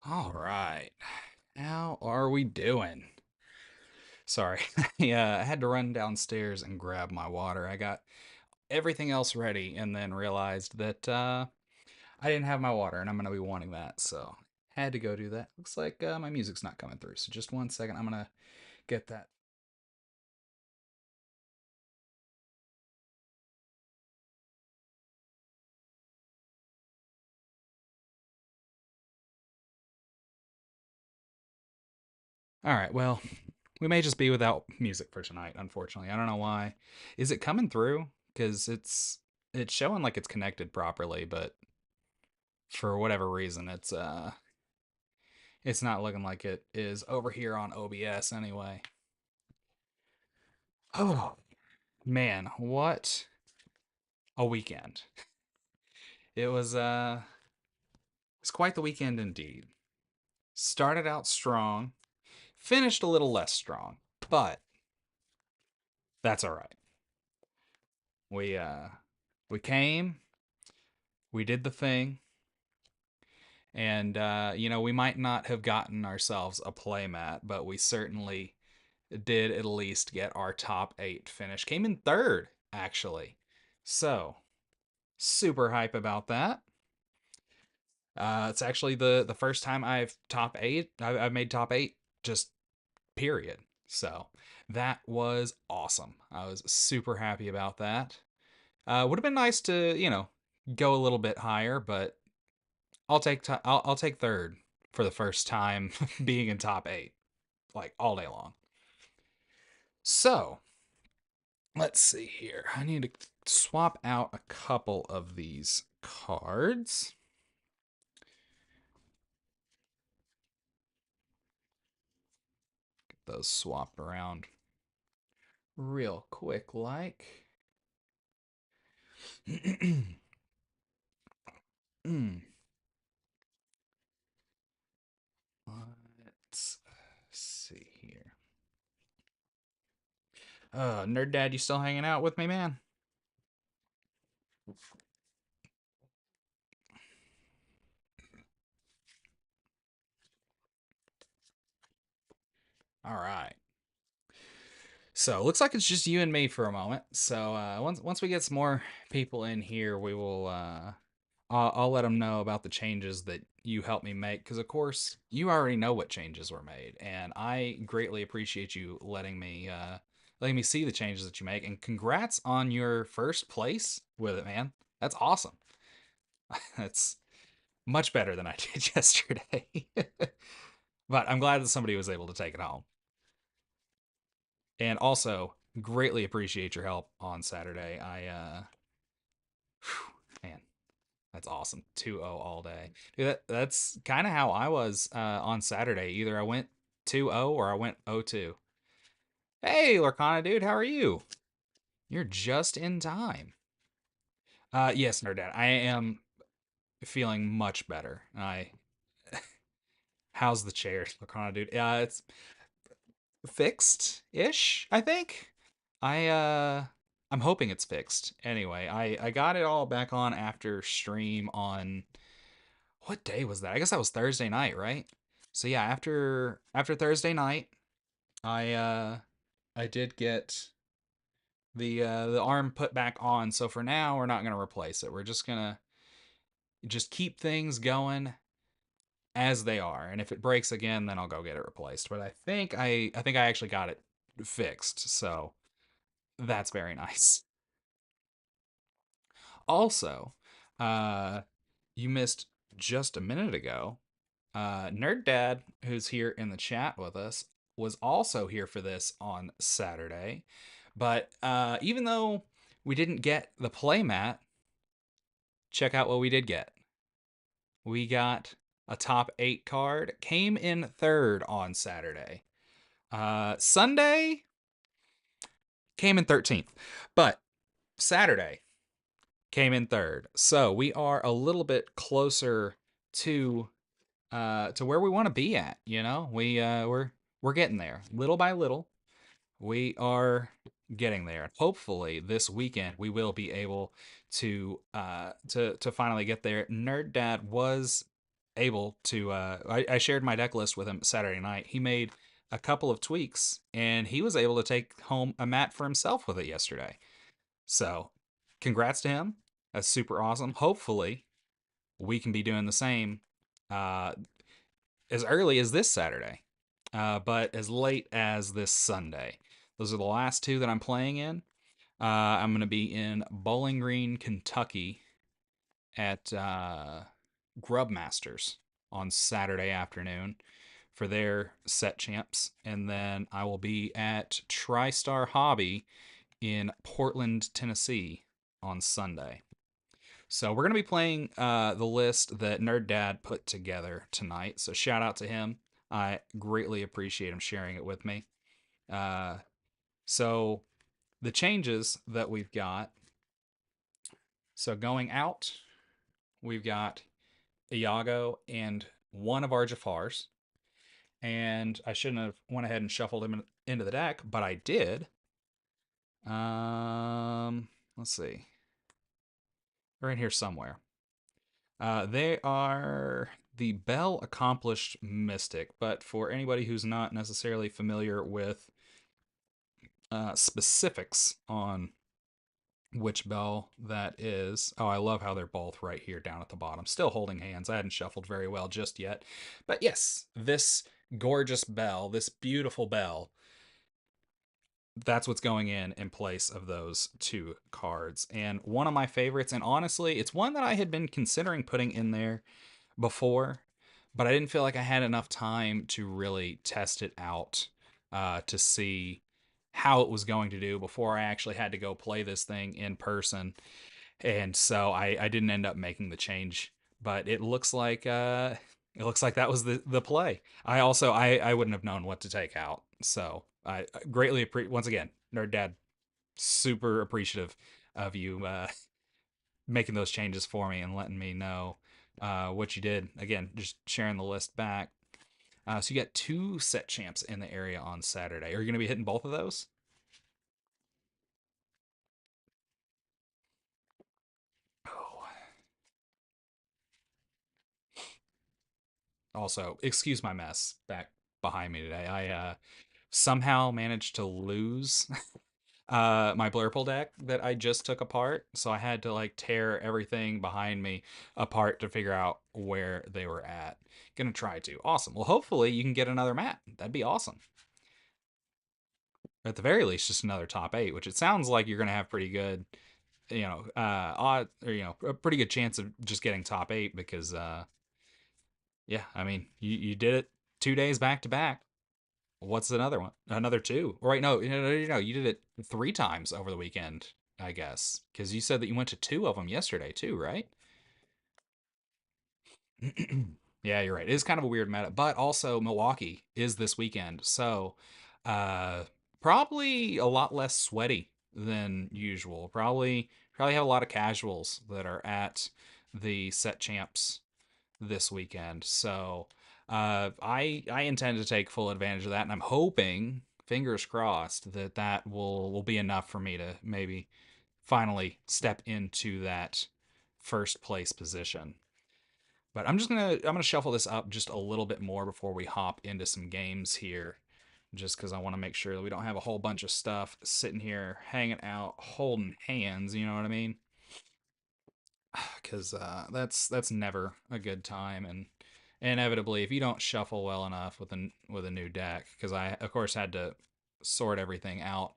All right. How are we doing? Sorry. Yeah, I had to run downstairs and grab my water. I got everything else ready and then realized that I didn't have my water and I'm going to be wanting that. So, had to go do that. Looks like my music's not coming through. So, just one second. I'm going to get that. All right. Well, we may just be without music for tonight, unfortunately. I don't know why. Is it coming through? Cuz it's showing like it's connected properly, but for whatever reason it's not looking like it is over here on OBS anyway. Oh, man, what a weekend. It was it's quite the weekend indeed. Started out strong, finished a little less strong, but that's all right. We uh we came, we did the thing, and we might not have gotten ourselves a playmat, but we certainly did at least get our top 8 finish. Came in third actually. So, super hype about that. It's actually the first time I've top eight. I've made top eight, just period. So that was awesome. I was super happy about that. Would have been nice to go a little bit higher, but I'll take third for the first time being in top eight, like all day long. So let's see here. I need to swap out a couple of these cards. Get those swapped around real quick, like. Mm. Let's see here. Nerd Dad, you still hanging out with me, man? All right. So looks like it's just you and me for a moment. So once we get some more people in here, we will I'll let them know about the changes that you helped me make because of course you already know what changes were made, and I greatly appreciate you letting me see the changes that you make. And congrats on your first place with it, man. That's awesome. That's much better than I did yesterday. But I'm glad that somebody was able to take it home. And also, greatly appreciate your help on Saturday. Man, that's awesome. 2-0 all day. Dude, that's kind of how I was on Saturday. Either I went 2-0 or I went 0-2. Hey, Lorcana, dude, how are you? You're just in time. Yes, Nerd Dad, I am feeling much better. How's the chair, Lorcana, dude? It's fixed ish, I think. I uh I'm hoping it's fixed. Anyway, I got it all back on after stream on what day was that? I guess that was Thursday night, right? So yeah, after Thursday night, I did get the arm put back on. So for now, we're not going to replace it. We're just going to just keep things going as they are. And if it breaks again, then I'll go get it replaced. But I think I actually got it fixed. So that's very nice. Also, uh, you missed just a minute ago. Nerd Dad, who's here in the chat with us, was also here for this on Saturday. But even though we didn't get the playmat, check out what we did get. We got a top 8 card, came in third on Saturday. Sunday came in 13th, but Saturday came in third. So we are a little bit closer to where we want to be at. We're getting there little by little. We are getting there. Hopefully, this weekend we will be able to finally get there. Nerd Dad was able to. I shared my deck list with him Saturday night. He made a couple of tweaks, and he was able to take home a mat for himself with it yesterday. So, congrats to him. That's super awesome. Hopefully, we can be doing the same uh, as early as this Saturday, but as late as this Sunday. Those are the last two that I'm playing in. I'm going to be in Bowling Green, Kentucky at Grub Masters on Saturday afternoon for their set champs. And then I will be at TriStar Hobby in Portland, Tennessee on Sunday. So we're going to be playing the list that Nerd Dad put together tonight. So shout out to him. I greatly appreciate him sharing it with me. Uh, so the changes that we've got. So going out, we've got Iago and one of our Jafars. And I shouldn't have went ahead and shuffled him into the deck, but I did. Let's see. They're in here somewhere. They are the Bell Accomplished Mystic, but for anybody who's not necessarily familiar with specifics on which bell that is. Oh, I love how they're both right here down at the bottom. Still holding hands. I hadn't shuffled very well just yet. But yes, this gorgeous bell, this beautiful bell, that's what's going in place of those two cards. And one of my favorites, and honestly, it's one that I had been considering putting in there before, but I didn't feel like I had enough time to really test it out to see how it was going to do before I actually had to go play this thing in person. And so I didn't end up making the change, but it looks like that was the play. I wouldn't have known what to take out, so I greatly appreciate once again, Nerd Dad, super appreciative of you making those changes for me and letting me know what you did. Again, just sharing the list back. So you got two set champs in the area on Saturday. Are you going to be hitting both of those? Oh. Also, excuse my mess back behind me today. I somehow managed to lose my Blurple deck that I just took apart, so I had to like tear everything behind me apart to figure out where they were at. Gonna try to. Awesome. Well, hopefully you can get another mat. That'd be awesome. Or at the very least, just another top eight, which it sounds like you're gonna have pretty good, odd or a pretty good chance of just getting top eight because, yeah, I mean, you did it 2 days back to back. What's another one? Another two? Right? No, you did it 3 times over the weekend, I guess, because you said that you went to two of them yesterday too, right? Yeah, you're right. It is kind of a weird meta, but also Milwaukee is this weekend, so uh, probably a lot less sweaty than usual. Probably have a lot of casuals that are at the set champs this weekend. So I intend to take full advantage of that, and I'm hoping, fingers crossed, that that will be enough for me to maybe finally step into that first place position. But I'm gonna shuffle this up just a little bit more before we hop into some games here, just because I want to make sure that we don't have a whole bunch of stuff sitting here hanging out, holding hands. You know what I mean? Because that's never a good time, and inevitably, if you don't shuffle well enough with a new deck, because I of course had to sort everything out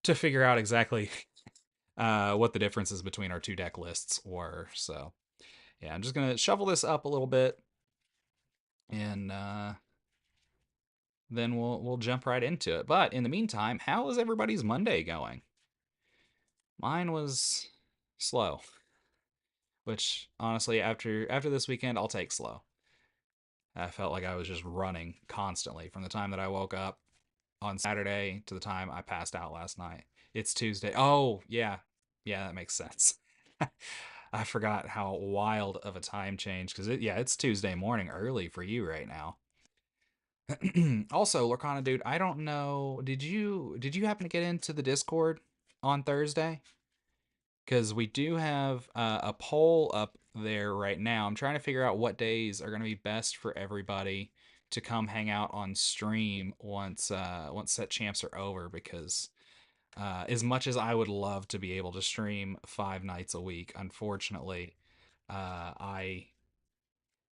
to figure out exactly what the differences between our two deck lists were. So yeah, I'm just gonna shuffle this up a little bit, and then we'll jump right into it. But in the meantime, how is everybody's Monday going? Mine was slow, which honestly, after this weekend, I'll take slow. I felt like I was just running constantly from the time that I woke up on Saturday to the time I passed out last night. It's Tuesday. Oh, yeah. Yeah, that makes sense. I forgot how wild of a time change because it's Tuesday morning early for you right now. Also, Lorcana dude, I don't know. Did you happen to get into the Discord on Thursday? because we do have a poll up there right now. I'm trying to figure out what days are going to be best for everybody to come hang out on stream once set champs are over. Because as much as I would love to be able to stream 5 nights a week, unfortunately, I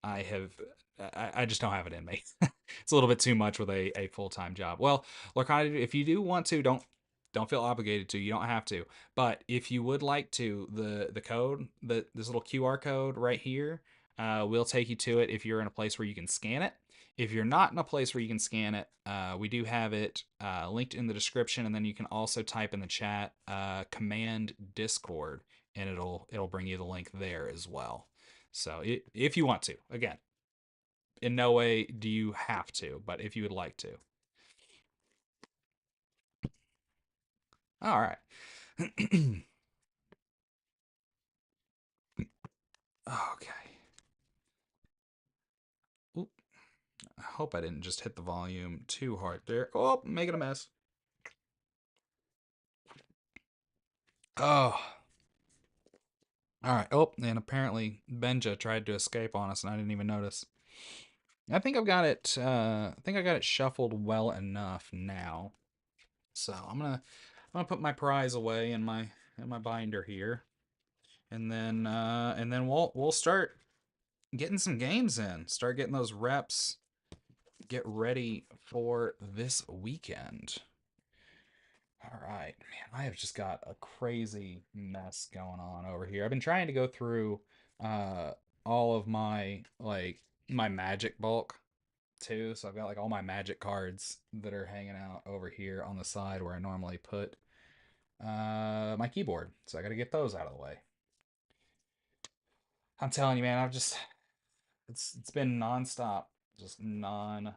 have I just don't have it in me. It's a little bit too much with a full time job. Well, Lorcana, if you do want to, don't feel obligated to. You don't have to. But if you would like to, the code, this little QR code right here, will take you to it if you're in a place where you can scan it. If you're not in a place where you can scan it, we do have it linked in the description, and then you can also type in the chat command Discord, and it'll bring you the link there as well. So if you want to, again, in no way do you have to, but if you would like to. All right. Okay. Oop. I hope I didn't just hit the volume too hard there. Oh, making a mess. Oh. All right. Oh, and apparently Benja tried to escape on us, and I didn't even notice. I think I've got it. I think I got it shuffled well enough now. So I'm gonna put my prize away in my binder here, and then we'll start getting some games in. Start getting those reps. Get ready for this weekend. All right, man, I have just got a crazy mess going on over here. I've been trying to go through uh all of my magic bulk too. So I've got like all my magic cards that are hanging out over here on the side where I normally put my keyboard. So I got to get those out of the way. I'm telling you, man, I've just it's been nonstop, just non-stop.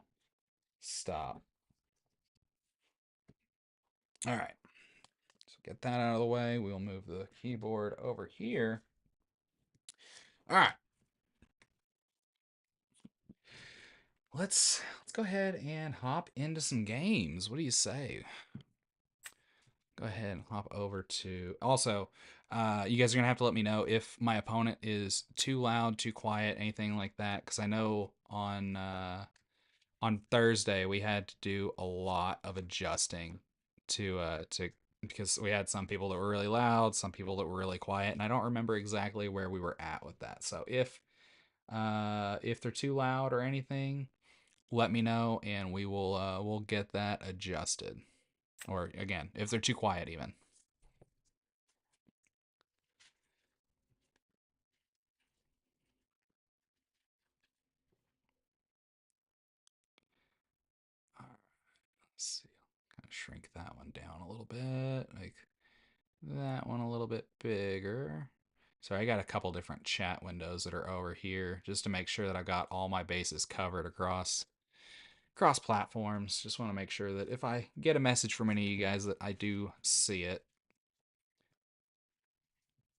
All right, so get that out of the way. We'll move the keyboard over here. All right, let's go ahead and hop into some games. What do you say? Go ahead and hop over to. Also, you guys are gonna have to let me know if my opponent is too loud, too quiet, anything like that, because I know on Thursday we had to do a lot of adjusting to because we had some people that were really loud, some people that were really quiet, and I don't remember exactly where we were at with that. So if they're too loud or anything, let me know and we'll get that adjusted. Or again, if they're too quiet even. All right, let's see. Kind of shrink that one down a little bit. Make that one a little bit bigger. So I got a couple different chat windows that are over here just to make sure that I've got all my bases covered across platforms. Just want to make sure that if I get a message from any of you guys that I do see it.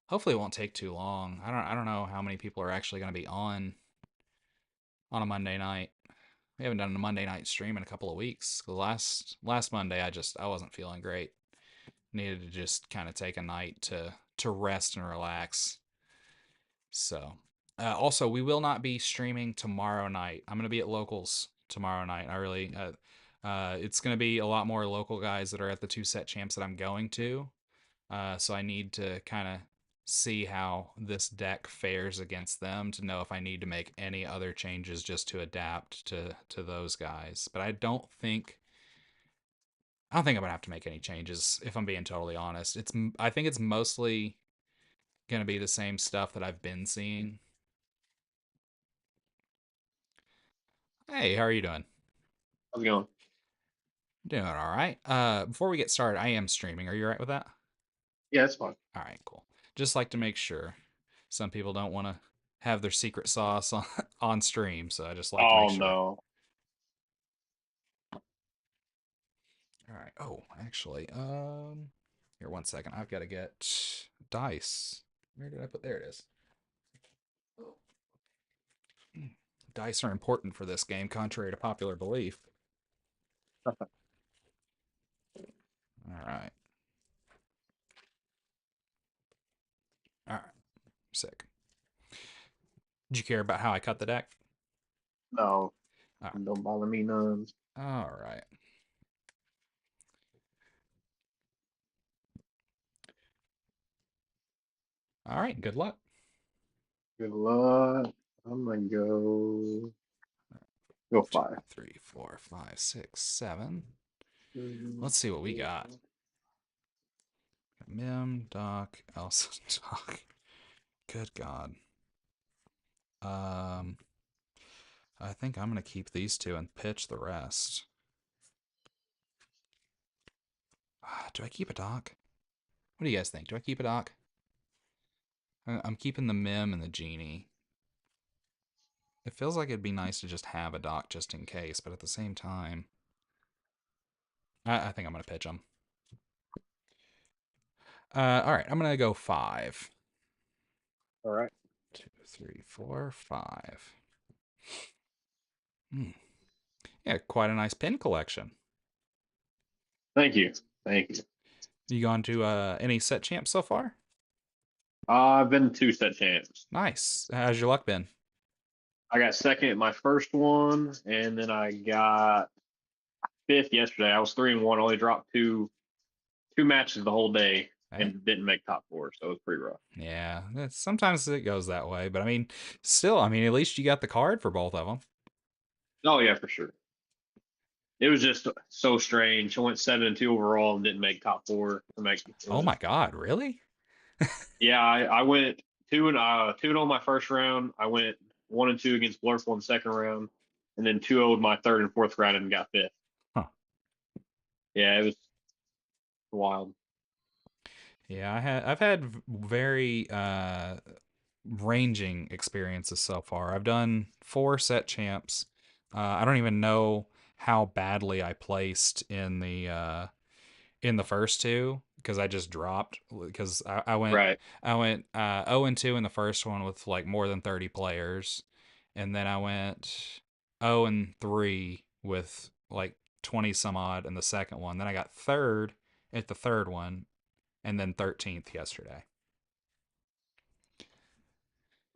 Hopefully it won't take too long. I don't know how many people are actually going to be on a Monday night. We haven't done a Monday night stream in a couple of weeks. The last Monday I wasn't feeling great. Needed to just kind of take a night to rest and relax. So, also we will not be streaming tomorrow night. I'm gonna be at locals tomorrow night. It's gonna be a lot more local guys that are at the two set champs that I'm going to. So I need to kind of see how this deck fares against them to know if I need to make any other changes just to adapt to those guys. But I don't think I'm gonna have to make any changes if I'm being totally honest. I think it's mostly gonna be the same stuff that I've been seeing. Hey, how are you doing? How's it going? Doing all right. Before we get started, I am streaming. Are you all right with that? Yeah, it's fine. All right, cool. Just like to make sure. Some people don't want to have their secret sauce on stream, so I just like to make Oh sure. no. All right. Oh, actually, here 1 second. I've got to get dice. Where did I put? There it is. Dice are important for this game, contrary to popular belief. All right. Sick. Did you care about how I cut the deck? No, Oh. don't bother me none. All right. All right. Good luck. Good luck. I'm gonna go 5. 3, 4, 5, 6, 7. Let's see what we got. Mim, Doc, Elsa, Doc. Good God. I think I'm gonna keep these two and pitch the rest. Do I keep a Doc? What do you guys think? Do I keep a Doc? I'm keeping the Mim and the Genie. It feels like it'd be nice to just have a Doc just in case, but at the same time, I think I'm gonna pitch them. All right, I'm gonna go 5. All right. 2, 3, 4, 5. Yeah, quite a nice pin collection. Thank you. Thank you. You gone to any set champs so far? I've been 2 set champs. Nice. How's your luck been? I got second at my first one, and then I got 5th yesterday. I was 3-1. Only dropped two matches the whole day, and didn't make top 4, so it was pretty rough. Yeah, sometimes it goes that way, but I mean, still, I mean, at least you got the card for both of them. Oh yeah, for sure. It was just so strange. I went 7-2 overall and didn't make top 4 to make. Oh my God, really? Yeah, I went 2-0 my first round. I went 1-2 against Blurple in the second round, and then 2-0 my third and fourth round and got 5th. Huh. Yeah, it was wild. Yeah, I've had very ranging experiences so far. I've done 4 set champs. I don't even know how badly I placed in the first 2 because I just dropped because I went Right. 0-2 in the first one with like more than 30 players, and then I went 0-3 with like 20 some odd in the second one. Then I got third at the third one, and then 13th yesterday.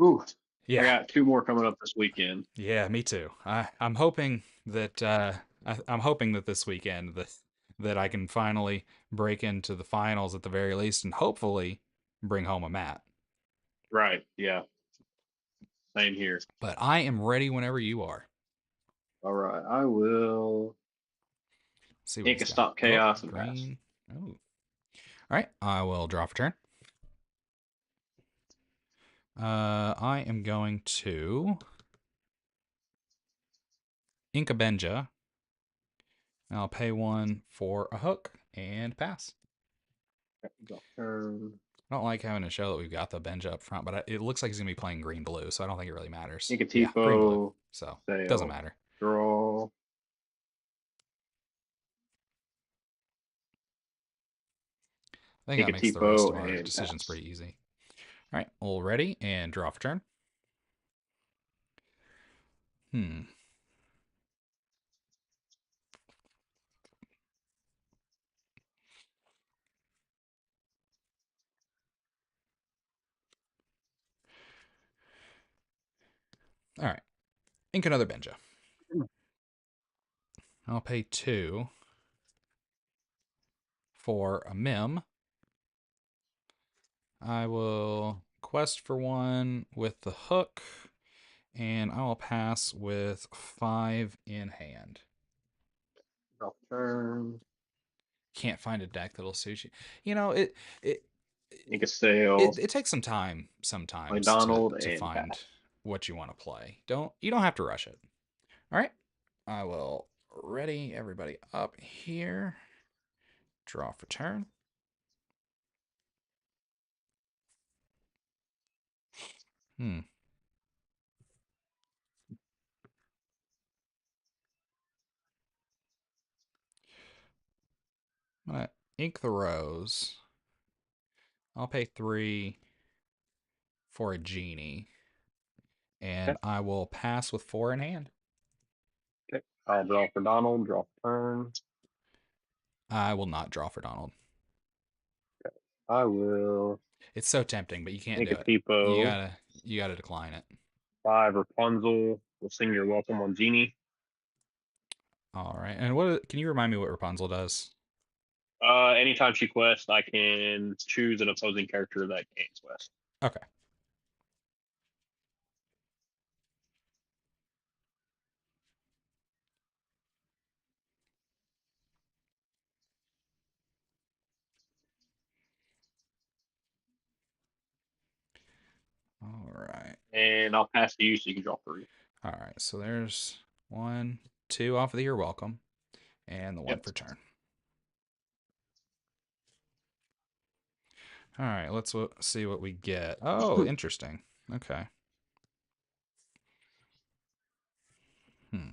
Ooh. Yeah. I got 2 more coming up this weekend. Yeah, me too. I'm hoping that I'm hoping that this weekend that I can finally break into the finals at the very least, and hopefully bring home a mat. Right. Yeah. Same here. But I am ready whenever you are. All right. I will. Let's see what he's Ink got. Stop Chaos and pass. Green. Oh. All right. I will draw for turn. I am going to ink a Benja. I'll pay 1 for a hook and pass. Turn. I don't like having to show that we've got the Benja up front, but it looks like he's going to be playing green-blue, so I don't think it really matters. Ink Yeah, green-blue. Tipo. So, Sale. doesn't matter. Draw. I think that makes the rest of our decisions pretty easy. All right, all ready and draw for turn. All right, ink another Benja. I'll pay 2 for a Mim. I will quest for 1 with the hook, and I will pass with 5 in hand. Draw turn. Can't find a deck that'll suit you. You know, it Ink a Sale. it takes some time sometimes to find pass. what you want to play. You don't have to rush it. All right, I will ready everybody up here. Draw for turn. I'm gonna ink the rose. I'll pay 3 for a Genie, and I will pass with 4 in hand. Okay. I'll draw for Donald. Draw for turn. I will not draw for Donald. Okay. I will It's so tempting, but you can't make do a it. You Tipo. gotta you gotta decline it. 5 Rapunzel. We'll sing your welcome on Genie. All right. And what can you remind me what Rapunzel does? Anytime she quests, I can choose an opposing character that gains quest. Okay. All right. And I'll pass to you so you can draw 3. All right. So there's one, two off of the you're welcome, and the one Yep. for turn. All right. Let's see what we get. Oh, interesting. Okay. Hmm.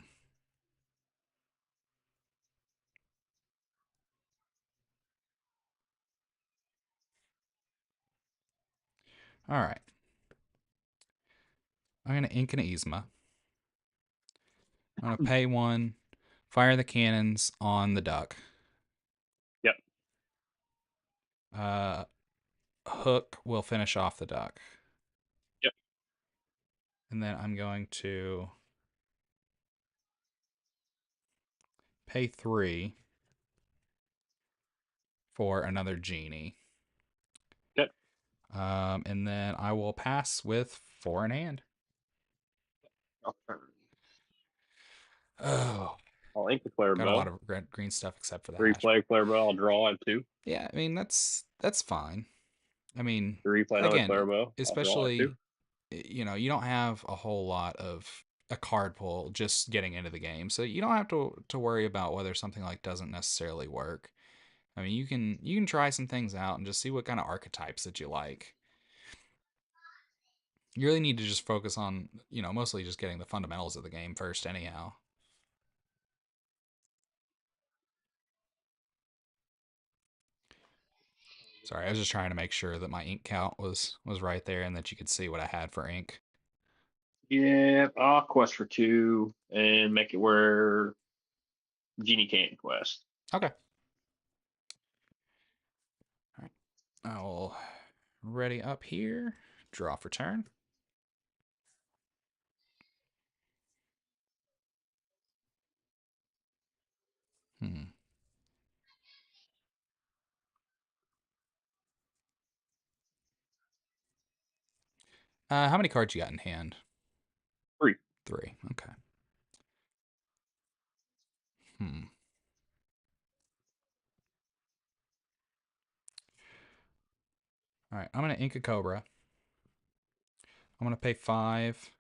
All right. I'm gonna ink an Yzma. I'm gonna pay one, fire the cannons on the duck. Yep. Uh, Hook will finish off the duck. Yep. And then I'm going to pay 3 for another genie. Yep. And then I will pass with 4 in hand. Oh, I'll ink the Flare got a lot Bow. of green stuff except for the 3 hash. play Flare Bow. I'll draw at 2. Yeah, I mean that's fine. I mean, 3 play another again, Flare Bow. I'll draw at 2. especially you don't have a whole lot of a card pull just getting into the game, so you don't have to worry about whether something like doesn't necessarily work. I mean, you can try some things out and just see what kind of archetypes that you like. You really need to just focus on, mostly just getting the fundamentals of the game first anyhow. Sorry, I was just trying to make sure that my ink count was right there and that you could see what I had for ink. Yeah, I'll quest for 2 and make it where Genie can't quest. Okay. All right. I'll ready up here. Draw for turn. Hmm. How many cards you got in hand? 3. 3. Okay. Hmm. All right. I'm gonna ink a Cobra. I'm gonna pay 5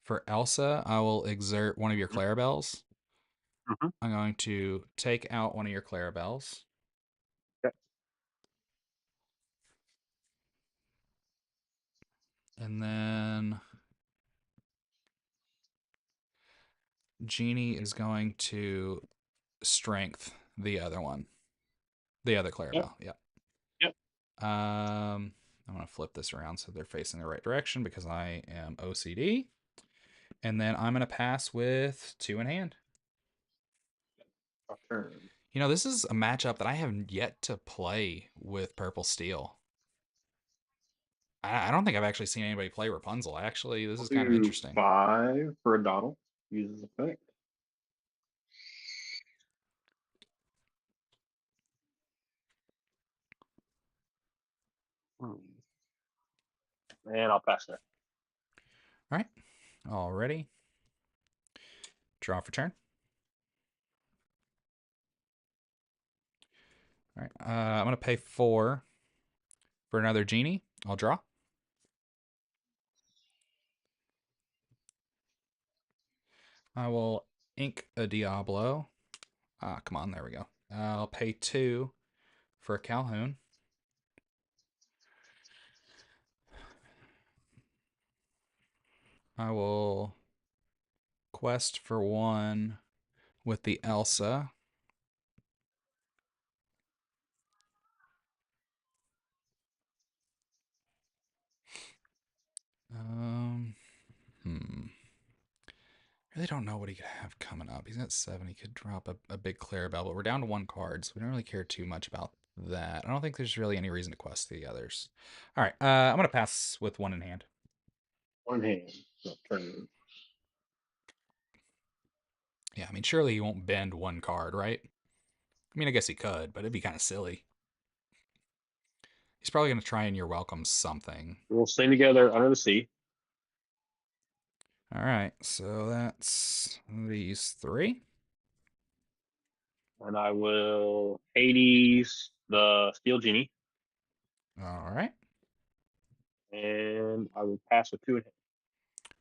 for Elsa. I will exert one of your Clarabelles. Mm-hmm. I'm going to take out one of your Clarabelles. Yep. And then Genie is going to strength the other one. The other Yep. Clarabelle. Yep. Yep. I'm going to flip this around so they're facing the right direction because I am OCD. And then I'm going to pass with 2 in hand. Turn. This is a matchup that I have yet to play with Purple Steel. I don't think I've actually seen anybody play Rapunzel. This I'll is kind of do interesting. 5 for a Donald. Uses effect. And I'll pass that. All right. All ready. Draw for turn. All right. I'm going to pay 4 for another Genie. I'll draw. I will ink a Diablo. Come on. There we go. I'll pay 2 for a Calhoun. I will quest for 1 with the Elsa. Hmm. Really don't know what he could have coming up. He's got 7. He could drop a big Clarabelle, but we're down to 1 card, so we don't really care too much about that. I don't think there's really any reason to quest the others. All right, I'm gonna pass with one in hand. One hand. No, turn. Yeah, I mean, surely he won't bend one card, right? I mean, I guess he could, but it'd be kind of silly. He's probably gonna try and you're welcome something. We'll sing together under the sea. All right, so that's these three. And I will Hades the Steel Genie. All right. And I will pass with 2 in hand.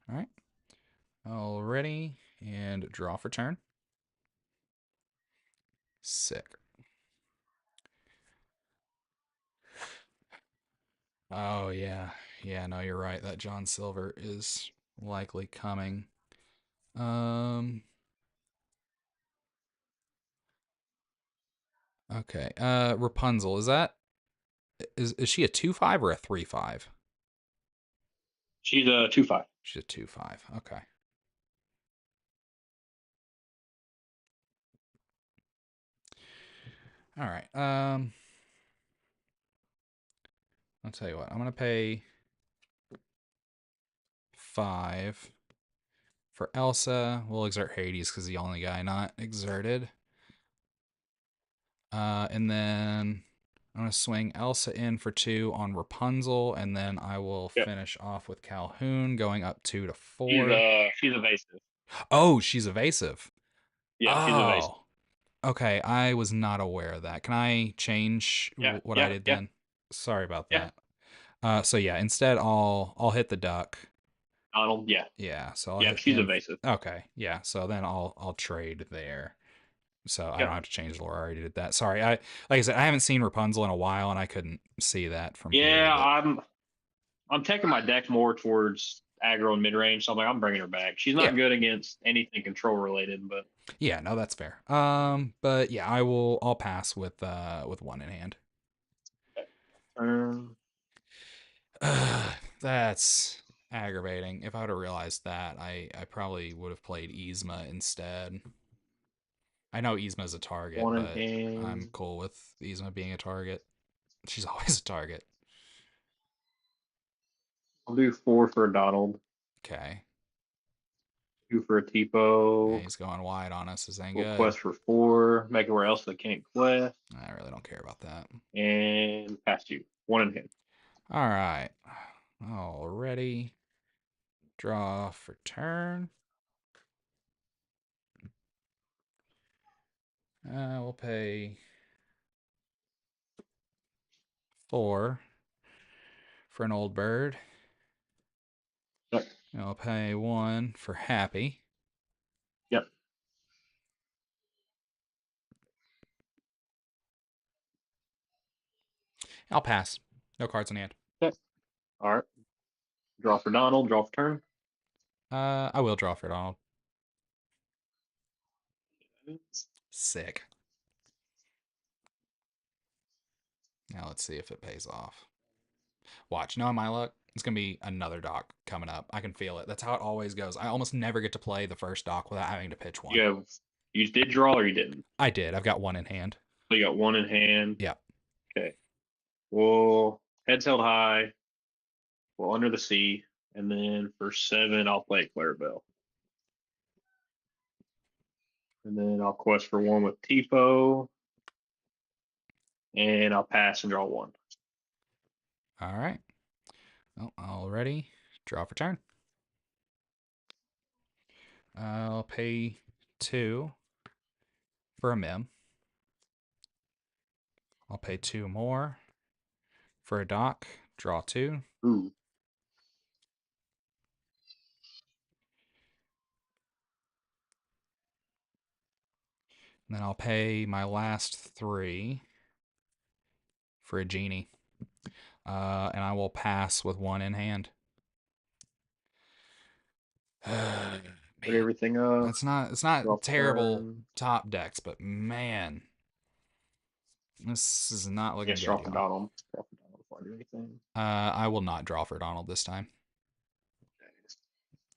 All right. All ready and draw for turn. Sick. Oh yeah. Yeah, no, you're right. That John Silver is likely coming. Okay. Rapunzel, is she a 2/5 or a 3/5? She's a 2/5. She's a 2/5. Okay. All right. I'll tell you what. I'm gonna pay 5 for Elsa. We'll exert Hades because the only guy not exerted. And then I'm gonna swing Elsa in for 2 on Rapunzel, and then I will Yep. finish off with Calhoun going up 2 to 4. She's evasive. Oh, she's evasive. Yeah, she's evasive. Oh. Okay, I was not aware of that. Can I change Yeah, what I yeah, did yeah, then? Sorry about yeah. that. So yeah, instead I'll hit the duck. Donald, yeah. Yeah, so I'll Yeah, hit she's him. evasive. Okay, yeah. So then I'll trade there. So I Yeah. don't have to change the lore. I already did that. Sorry. Like I said, I haven't seen Rapunzel in a while, and I couldn't see that from here. Yeah, But I'm taking my deck more towards aggro and mid range, so I'm bringing her back. She's yeah, not good against anything control related, but yeah, no, that's fair. But yeah, I'll pass with one in hand. um, That's aggravating. If I would have realized that, I probably would have played Yzma instead. I know Yzma's a target, 1 in but I'm hand. cool with Yzma being a target. She's always a target. I'll do 4 for a Donald, Okay. 2 for a Yeah, Tipo. he's going wide on us. This ain't We'll good. quest for 4, make it where else they can't quest, I really don't care about that. and pass you 1 in hand. All right. Already. Draw for turn. We'll pay 4 for an old bird. Yep. I'll pay 1 for happy. Yep. I'll pass. No cards in hand. Okay. All right. Draw for Donald. Draw for turn. I will draw for Donald. Sick. Now let's see if it pays off. Watch. Knowing my luck, it's going to be another dock coming up. I can feel it. That's how it always goes. I almost never get to play the first dock without having to pitch one. You did draw or you didn't? I did. I've got 1 in hand. So you got 1 in hand. Yeah. Okay. Well, heads held high. Well, under the sea. And then for 7, I'll play Clarabelle. And then I'll quest for 1 with Tipo. And I'll pass and draw 1. All right. Well, already. Draw for turn. I'll pay 2 for a Mim. I'll pay 2 more for a dock. Draw 2. Ooh. And then I'll pay my last 3 for a genie. And I will pass with 1 in hand. Put everything up. It's not terrible top decks, but man, this is not looking Yes, good. draw for Donald. Draw for Donald before I do anything. I will not draw for Donald this time.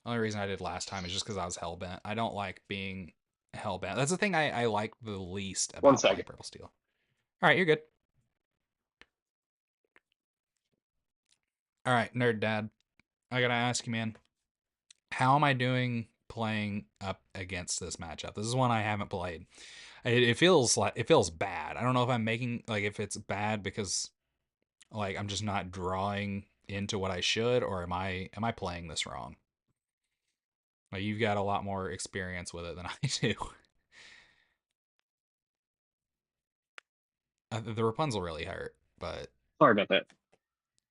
The only reason I did last time is just because I was hellbent. I don't like being hellbent. That's the thing I like the least about playing Purple Steel. All right, you're good. All right, nerd dad. I gotta ask you, man. How am I doing playing up against this matchup? This is one I haven't played. It feels like it feels bad. I don't know if I'm making like if it's bad because like I'm just not drawing into what I should, or am I playing this wrong? Like you've got a lot more experience with it than I do. The Rapunzel really hurt, but Sorry about that.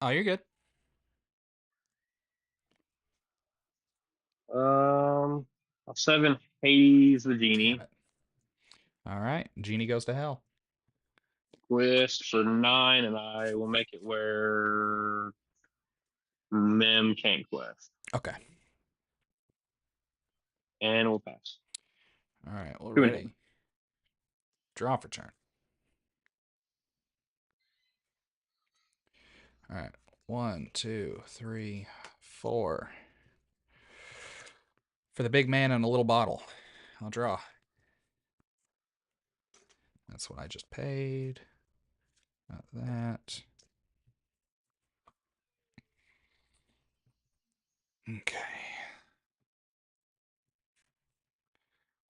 oh, you're good. Um, 7 Hades the Damn genie. it. All right, Genie goes to hell. Twist for 9, and I will make it where Mem can't quest, Okay. and we'll pass. All right, we're 2 and 10. ready. Draw for turn. All right. 1, 2, 3, 4. For the big man in a little bottle. I'll draw. That's what I just paid. Not that. Okay.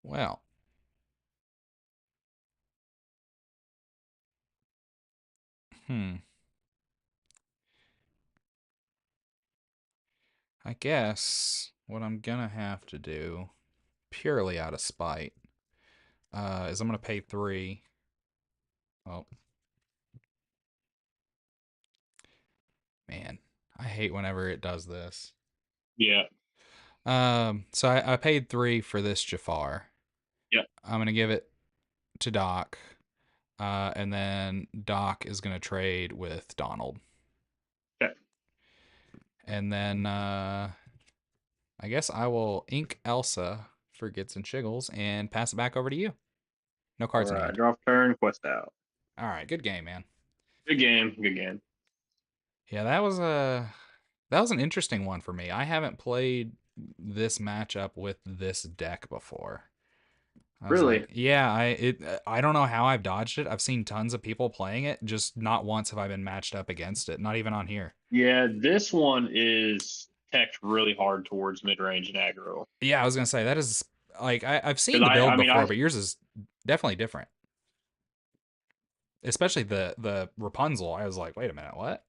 Well. I guess what I'm gonna have to do, purely out of spite, is I'm gonna pay 3. Oh, man. I hate whenever it does this. Yeah. So I paid 3 for this Jafar. Yeah. I'm gonna give it to Doc. And then Doc is gonna trade with Donald. Okay. And then I guess I will ink Elsa for Gits and Shiggles and pass it back over to you. No All cards in right. hand. Draw turn. Quest out. All right, good game, man. Good game. Good game. Yeah, that was an interesting one for me. I haven't played this matchup with this deck before. I was like, Really? yeah, I don't know how I've dodged it. I've seen tons of people playing it, just not once have I been matched up against it. Not even on here. Yeah. This one is teched really hard towards mid range and aggro. Yeah, I was gonna say that is like I've seen Because the build I mean, before, but yours is definitely different. Especially the Rapunzel. I was like, wait a minute, what?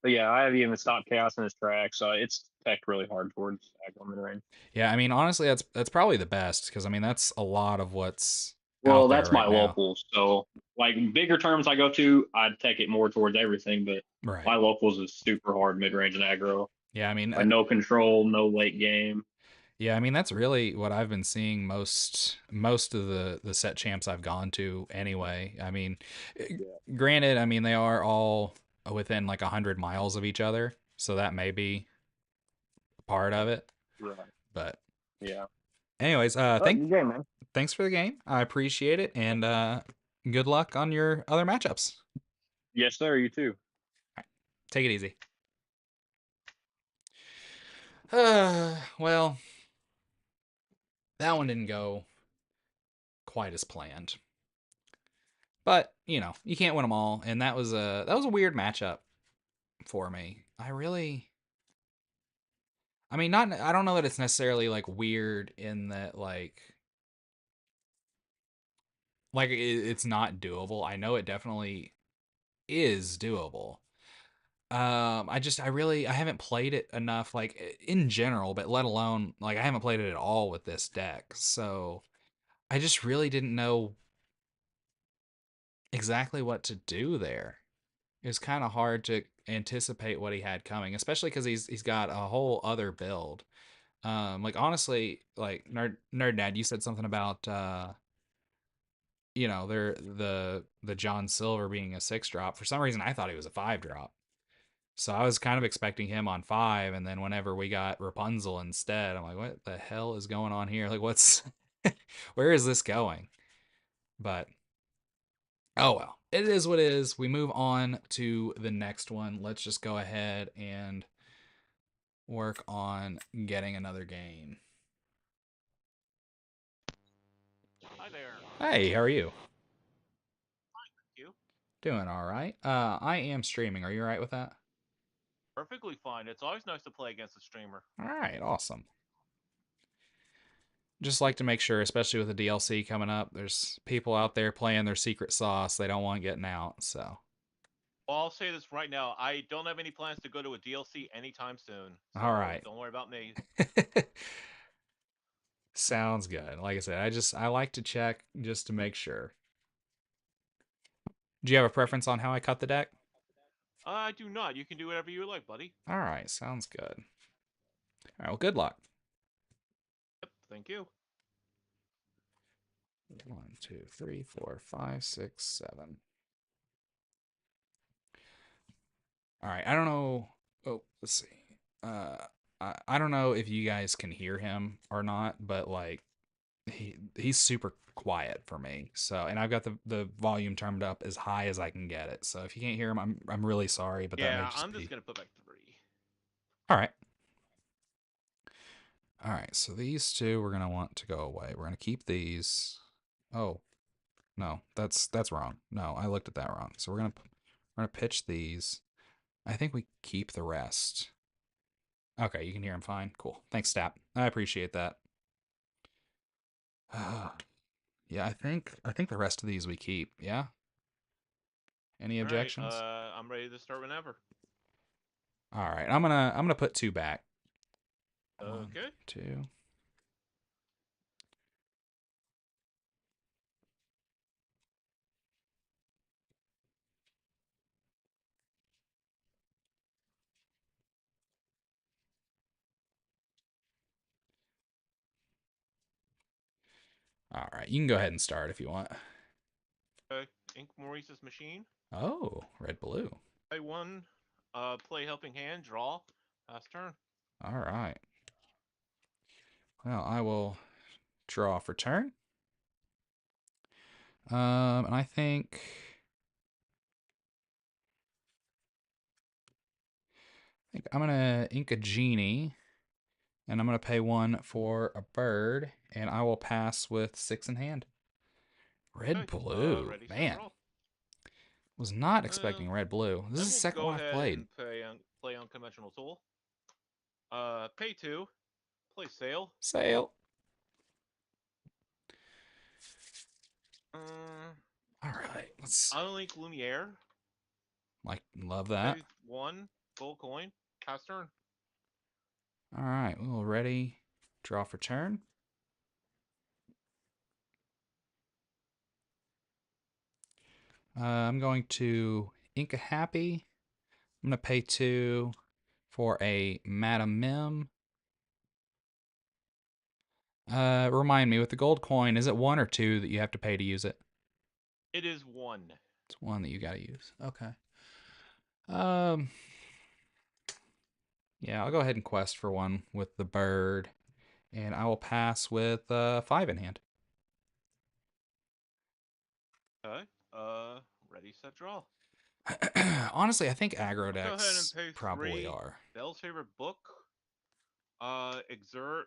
but yeah, I have even stopped chaos in this track, so it's teched really hard towards aggro mid range. Yeah, I mean honestly, that's probably the best because I mean that's a lot of what's out Well, there that's my right now. locals. So, like bigger terms I go to, I'd take it more towards everything. But Right. my locals is super hard mid range and aggro. Yeah, I mean, Like no control, no late game. yeah, I mean that's really what I've been seeing most of the set champs I've gone to anyway. I mean, eh, Yeah. granted, I mean they are all within like 100 miles of each other, so that may be part of it. Right. But Yeah. anyways, Oh, good game, man. thanks for the game. I appreciate it, and good luck on your other matchups. Yes, sir. You too. Take it easy. Well, that one didn't go quite as planned. But, you know, you can't win them all, and that was a weird matchup for me. I mean, not I don't know that it's necessarily like weird in that it's not doable. I know it definitely is doable. I haven't played it enough like in general, but let alone like I haven't played it at all with this deck. So, I just really didn't know exactly what to do there. It was kind of hard to anticipate what he had coming, especially because he's got a whole other build. Like honestly, like nerd dad, you said something about they're the John Silver being a 6 drop. For some reason, I thought he was a 5 drop. So I was kind of expecting him on 5, and then whenever we got Rapunzel instead, I'm like, what the hell is going on here? Like, what's where is this going? But oh well, it is what it is. We move on to the next one. Let's just go ahead and work on getting another game. there. Hey, how are you? You? Doing all right. I am streaming. Are you all right with that? Perfectly fine. It's always nice to play against a streamer. All right, awesome. Just like to make sure, especially with the DLC coming up, there's people out there playing their secret sauce they don't want getting out. So, Well, I'll say this right now. I don't have any plans to go to a DLC anytime soon. all So right. don't worry about me. Sounds good. Like I said, I like to check just to make sure. Do you have a preference on how I cut the deck? I do not. You can do whatever you like, buddy. All right, sounds good. All right, well, good luck. Yep, thank you. 1, 2, 3, 4, 5, 6, 7. All right, I don't know. Oh, let's see. I don't know if you guys can hear him or not, but like he's super quiet for me. So, and I've got the volume turned up as high as I can get it. So if you can't hear him, I'm really sorry, but that may Yeah, just I'm just be. gonna put back 3. All right. All right, so these two we're gonna want to go away. We're gonna keep these. Oh, no, that's wrong. No, I looked at that wrong. So we're gonna pitch these. I think we keep the rest. Okay, you can hear him fine. Cool. Thanks, Stap. I appreciate that. Yeah, I think the rest of these we keep. Yeah. Any All right. objections? I'm ready to start whenever. All right, I'm gonna put 2 back. One, Okay. 2. All right, you can go ahead and start if you want. Ink Maurice's machine. Oh, red blue. Play 1. Play helping hand. Draw. Pass turn. All right. Well, I will draw for turn. And I think I'm gonna ink a genie, and I'm gonna pay 1 for a bird, and I will pass with 6 in hand. Red Okay. blue, Ready, set, man. draw. Was not expecting red blue. This I is the will second go one I've ahead played. and play unconventional tool. Pay 2. Play sail. Sail. All right, let's Unlink Lumiere. love that. Pay 1. Gold coin. Pass turn. All right, we will ready. Draw for turn. I'm going to ink a happy. I'm gonna pay 2 for a Madam Mim. Remind me, with the gold coin, is it 1 or 2 that you have to pay to use it? It is 1. It's 1 that you gotta use. Okay. Um. Yeah, I'll go ahead and quest for 1 with the bird, and I will pass with 5 in hand. Okay. Ready, set, draw. Honestly, I think aggro I'll go ahead and decks pay probably 3. are. Bell's favorite book. Exert.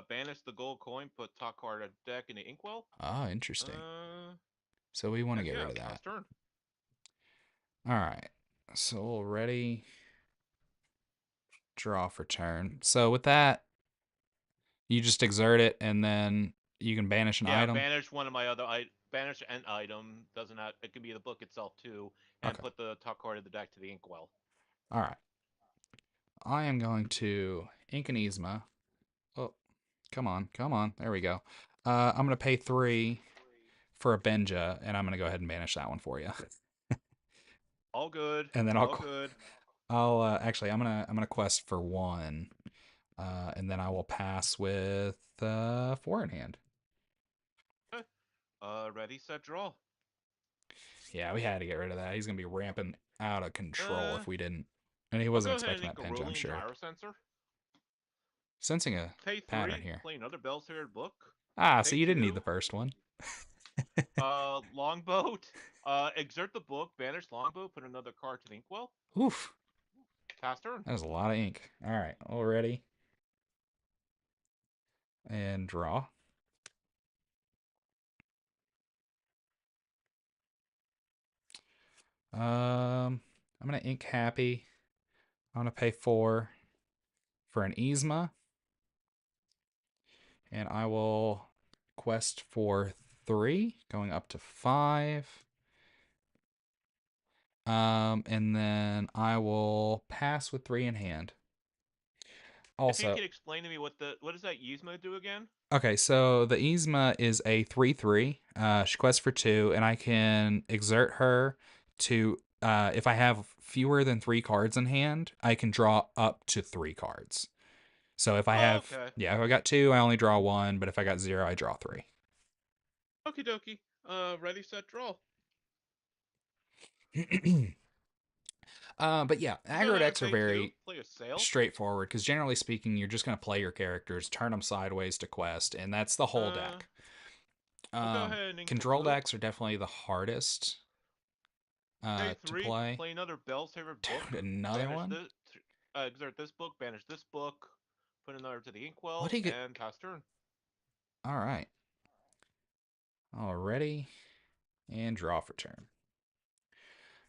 Banish the gold coin. Put top card of deck in the inkwell. Ah, interesting. Uh, So we want to heck get yeah. rid of that. Pass turn. All right. So we'll ready draw for turn. So with that, you just exert it and then you can banish an Yeah, item. banish one of my other banish an item. Doesn't have it can be the book itself too, and Okay. put the top card of the deck to the inkwell. All right. I am going to ink an Yzma. Oh, come on, come on. There we go. I'm going to pay 3 for a Benja, and I'm going to go ahead and banish that one for you. All good. And then all good. I'll actually I'm gonna quest for 1, and then I will pass with 4 in hand. Okay. Ready, set, draw. Yeah, we had to get rid of that. He's gonna be ramping out of control Uh, if we didn't. And he I'll wasn't go ahead and expecting ink that a Benja, I'm rolling sure. gyro sensor. Sensing a Pay pattern 3. here. Play another Bell's favorite book. Ah, so Pay you didn't 2. need the first one. Longboat. Exert the book. Banish longboat. Put another card to the inkwell. Oof, Pass turn. that was a lot of ink. All right, all ready. And draw. I'm gonna ink Happy. I'm gonna pay 4 for an Yzma, and I will quest for 3, going up to 5. And then I will pass with 3 in hand. If you Also, could explain to me what does that Yzma do again? okay, so the Yzma is a 3/3. She quests for 2, and I can exert her to. If I have fewer than 3 cards in hand, I can draw up to 3 cards. So if I Oh, have, okay. yeah, if I got 2, I only draw 1, but if I got 0, I draw 3. Okie dokie. Ready, set, draw. But yeah, I'll go aggro ahead and decks are pay 2. very Play a sail. straightforward because generally speaking, you're just going to play your characters, turn them sideways to quest, and that's the whole Uh, deck. I'll go ahead and ink the Control blue. decks are definitely the hardest Pay to 3. play. Play another Bellsaver book. Dude, another Banish one? this. Exert this book. Banish this book. Put another to the What inkwell do you get? and pass turn. All right. Already. And draw for turn.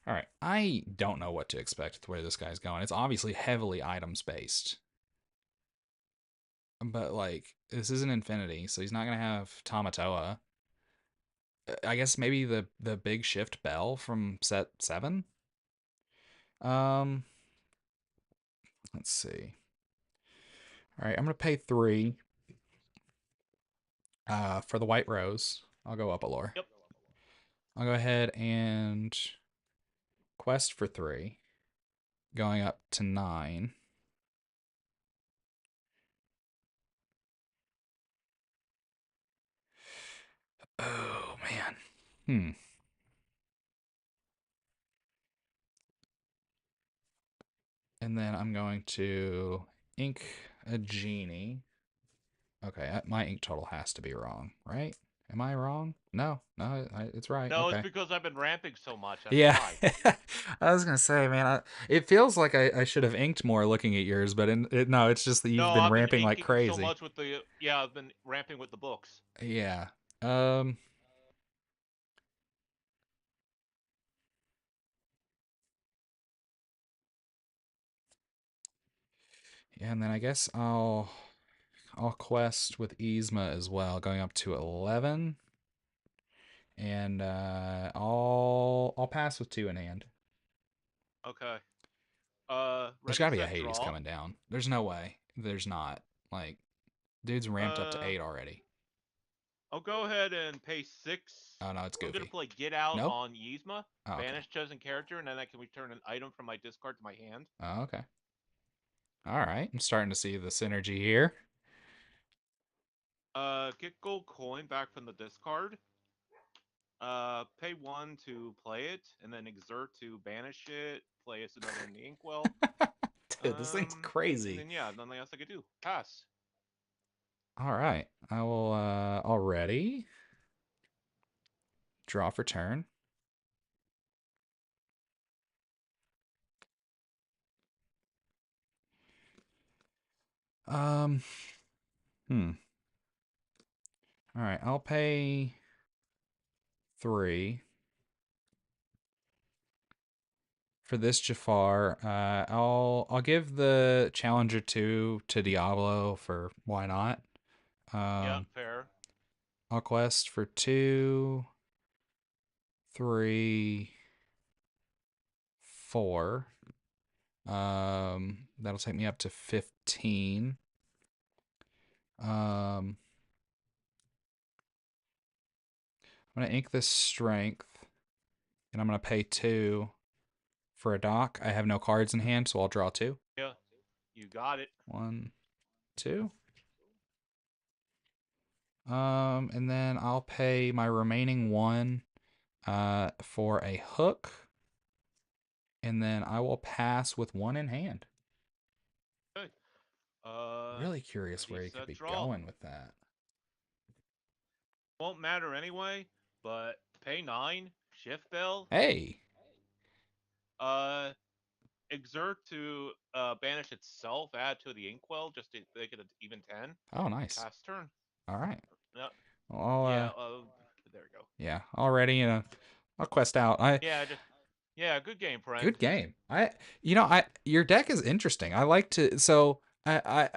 All right. I don't know what to expect with where this guy's going. It's obviously heavily items based. But, like, this is an Infinity, so he's not going to have Tamatoa. I guess maybe the big shift bell from set 7? Um, let's see. All right, I'm going to pay 3 for the White Rose. I'll go up a lore. Yep. I'll go ahead and quest for 3, going up to 9. Oh, man. And then I'm going to ink a genie. Okay, my ink total has to be wrong, right? Am I wrong? No, it's right. No, it's Okay. because I've been ramping so much. That's Yeah. why. I was gonna say, man, it feels like I should have inked more looking at yours, but no, it's just that you've No, been I've been ramping like inking so crazy. much with the. Yeah, I've been ramping with the books. Yeah. Um. Yeah, and then I guess I'll quest with Yzma as well, going up to 11, and I'll pass with 2 in hand. Okay. There's Ready, got to be a set, Hades draw. coming down. There's no way. There's not. Like, dude's ramped up to Uh, 8 already. I'll go ahead and pay 6. Oh no, it's I'm gonna goofy. play Get Out Nope. on Yzma. Oh, okay. Banish chosen character, and then I can return an item from my discard to my hand. Oh, okay. All right. I'm starting to see the synergy here. Get gold coin back from the discard. Pay 1 to play it, and then exert to banish it. Play as another in the inkwell. Dude, this thing's And crazy. then yeah, nothing else I could do. Pass. All right. I will already draw for turn. Um All right, I'll pay 3 for this Jafar. I'll give the Challenger 2 to Diablo for why not? Yeah, fair. I'll quest for 2, 3, 4. That'll take me up to 15. I'm gonna ink this strength, and I'm gonna pay 2 for a dock. I have no cards in hand, so I'll draw 2. Yeah, you got it. 1, 2. And then I'll pay my remaining 1 for a hook, and then I will pass with 1 in hand. Okay. Really curious where Ready, he could set, be draw. going with that. Won't matter anyway, but pay 9, shift bell. Hey. Exert to banish itself, add to the inkwell, just to make it an even 10. Oh, nice. Pass turn. All right. No, Well, yeah, there we go. yeah, already, I'll quest out. Yeah, just Yeah, good game, friend. Good game. Your deck is interesting. I like to. So I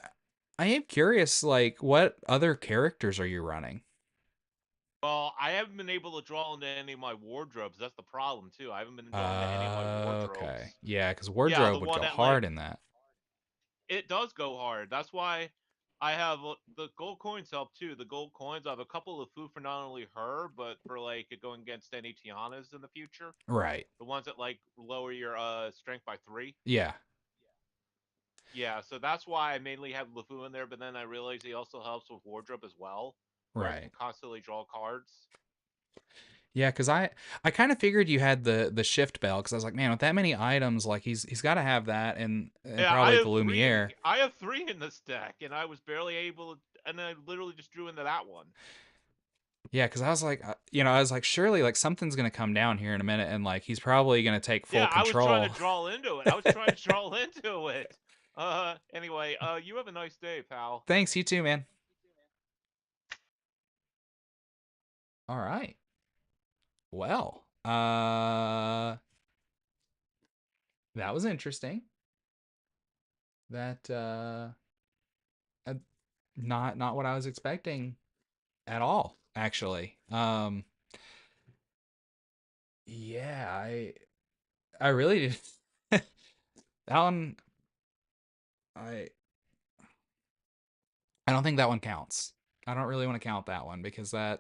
am curious. Like, what other characters are you running? Well, I haven't been able to draw into any of my wardrobes. That's the problem too. I haven't been drawing into any of my Okay. wardrobes. Yeah, because Yeah, the wardrobe would one go that like hard in that. it does go hard. That's why I have the gold coins help too. The gold coins, I have a couple of food for not only her, but for like going against any Tianas in the future. Right. The ones that like lower your strength by 3. Yeah. Yeah, so that's why I mainly have LeFou in there, but then I realized he also helps with wardrobe as well, where I can Right. constantly draw cards. Yeah, because I kind of figured you had the shift bell because I was like, man, with that many items, like he's got to have that and Yeah, I probably the have 3 in Lumiere. I have 3 in this deck, and I was barely able to, and I literally just drew into that one. Yeah, because I was like, I was like, surely like something's gonna come down here in a minute, and like he's probably gonna take full Yeah, I was trying to control. draw into it. I was trying to draw into it. Anyway, you have a nice day, pal. Thanks, you too, man. All right. Well, that was interesting. That uh, not what I was expecting at all, actually. Yeah, I really did. That one, I I don't think that one counts. I don't really want to count that one because I,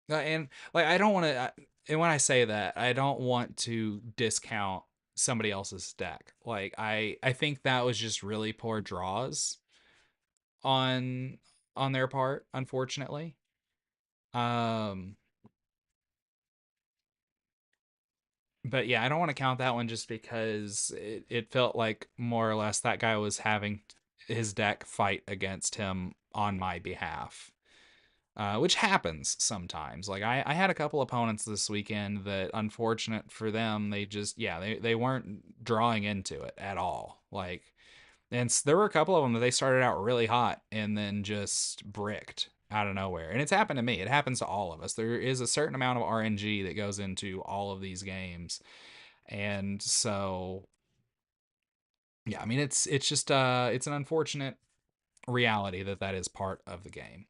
and like I don't want to. And when I say that, I don't want to discount somebody else's deck. Like I think that was just really poor draws on on their part, unfortunately. Um, but yeah, I don't want to count that one just because it felt like more or less that guy was having his deck fight against him on my behalf. Which happens sometimes. Like I had a couple opponents this weekend that, unfortunate for them, they just they weren't drawing into it at all. Like, and there were a couple of them that they started out really hot and then just bricked out of nowhere. And it's happened to me. It happens to all of us. There is a certain amount of RNG that goes into all of these games, and so yeah, I mean it's just it's an unfortunate reality that is part of the game.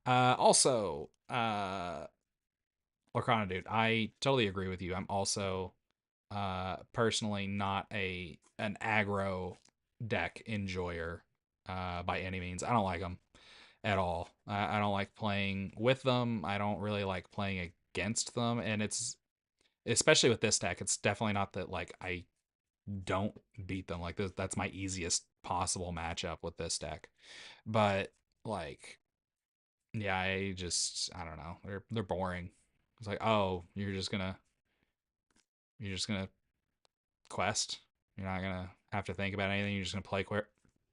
Also, Lorcana, dude, I totally agree with you. I'm also personally not an aggro deck enjoyer by any means. I don't like them at all. I don't like playing with them. I don't really like playing against them, and it's especially with this deck. It's definitely not that like I don't beat them. Like that's my easiest possible matchup with this deck, but like yeah, I don't know. They're boring. It's like, oh, you're just gonna quest. You're not gonna have to think about anything. You're just gonna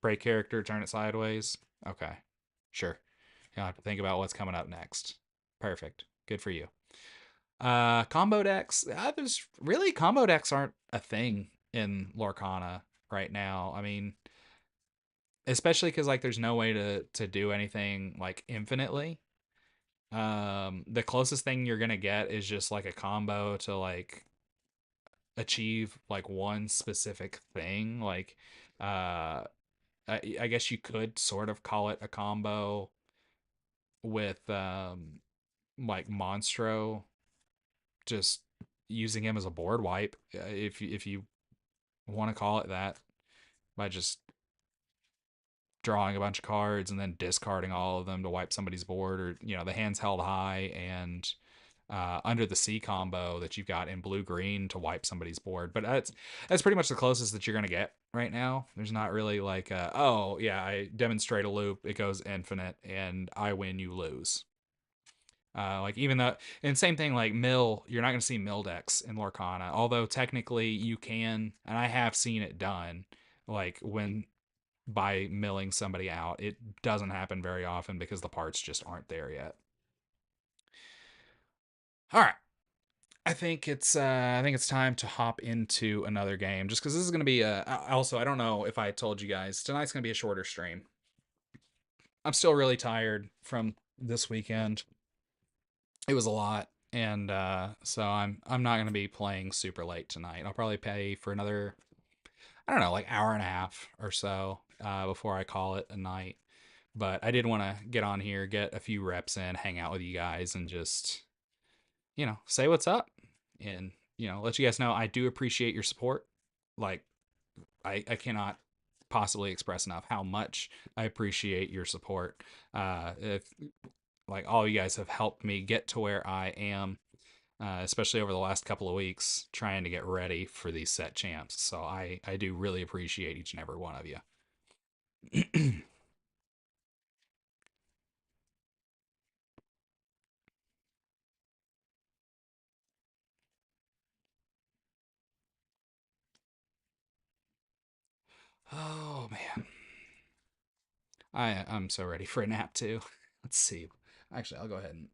break character, turn it sideways. Okay, sure. You don't have to think about what's coming up next. Perfect. Good for you. Combo decks. There's really combo decks aren't a thing in Lorcana right now. I mean, especially because like there's no way to do anything like infinitely. The closest thing you're gonna get is just like a combo to like achieve like one specific thing. Like, I guess you could sort of call it a combo with like Monstro, just using him as a board wipe, if you want to call it that, by just drawing a bunch of cards and then discarding all of them to wipe somebody's board, or the hands held high and under the sea combo that you've got in blue green to wipe somebody's board. But that's pretty much the closest that you're gonna get right now. There's not really like oh yeah, I demonstrate a loop, it goes infinite, and I win, you lose. Like even though, and same thing like mill, you're not gonna see mill decks in Lorcana, although technically you can, and I have seen it done. Like when by milling somebody out, it doesn't happen very often because the parts just aren't there yet. All right. I think it's time to hop into another game, just because this is going to be also, I don't know if I told you guys, tonight's going to be a shorter stream. I'm still really tired from this weekend. It was a lot, and so I'm not gonna be playing super late tonight. I'll probably pay for another, I don't know, like hour and a half or so before I call it a night. But I did want to get on here, get a few reps in, hang out with you guys, and just say what's up, and let you guys know I do appreciate your support. Like I cannot possibly express enough how much I appreciate your support. If like all you guys have helped me get to where I am, especially over the last couple of weeks, trying to get ready for these set champs. So I do really appreciate each and every one of you. Oh man, I'm so ready for a nap too. Let's see. Actually, I'll go ahead and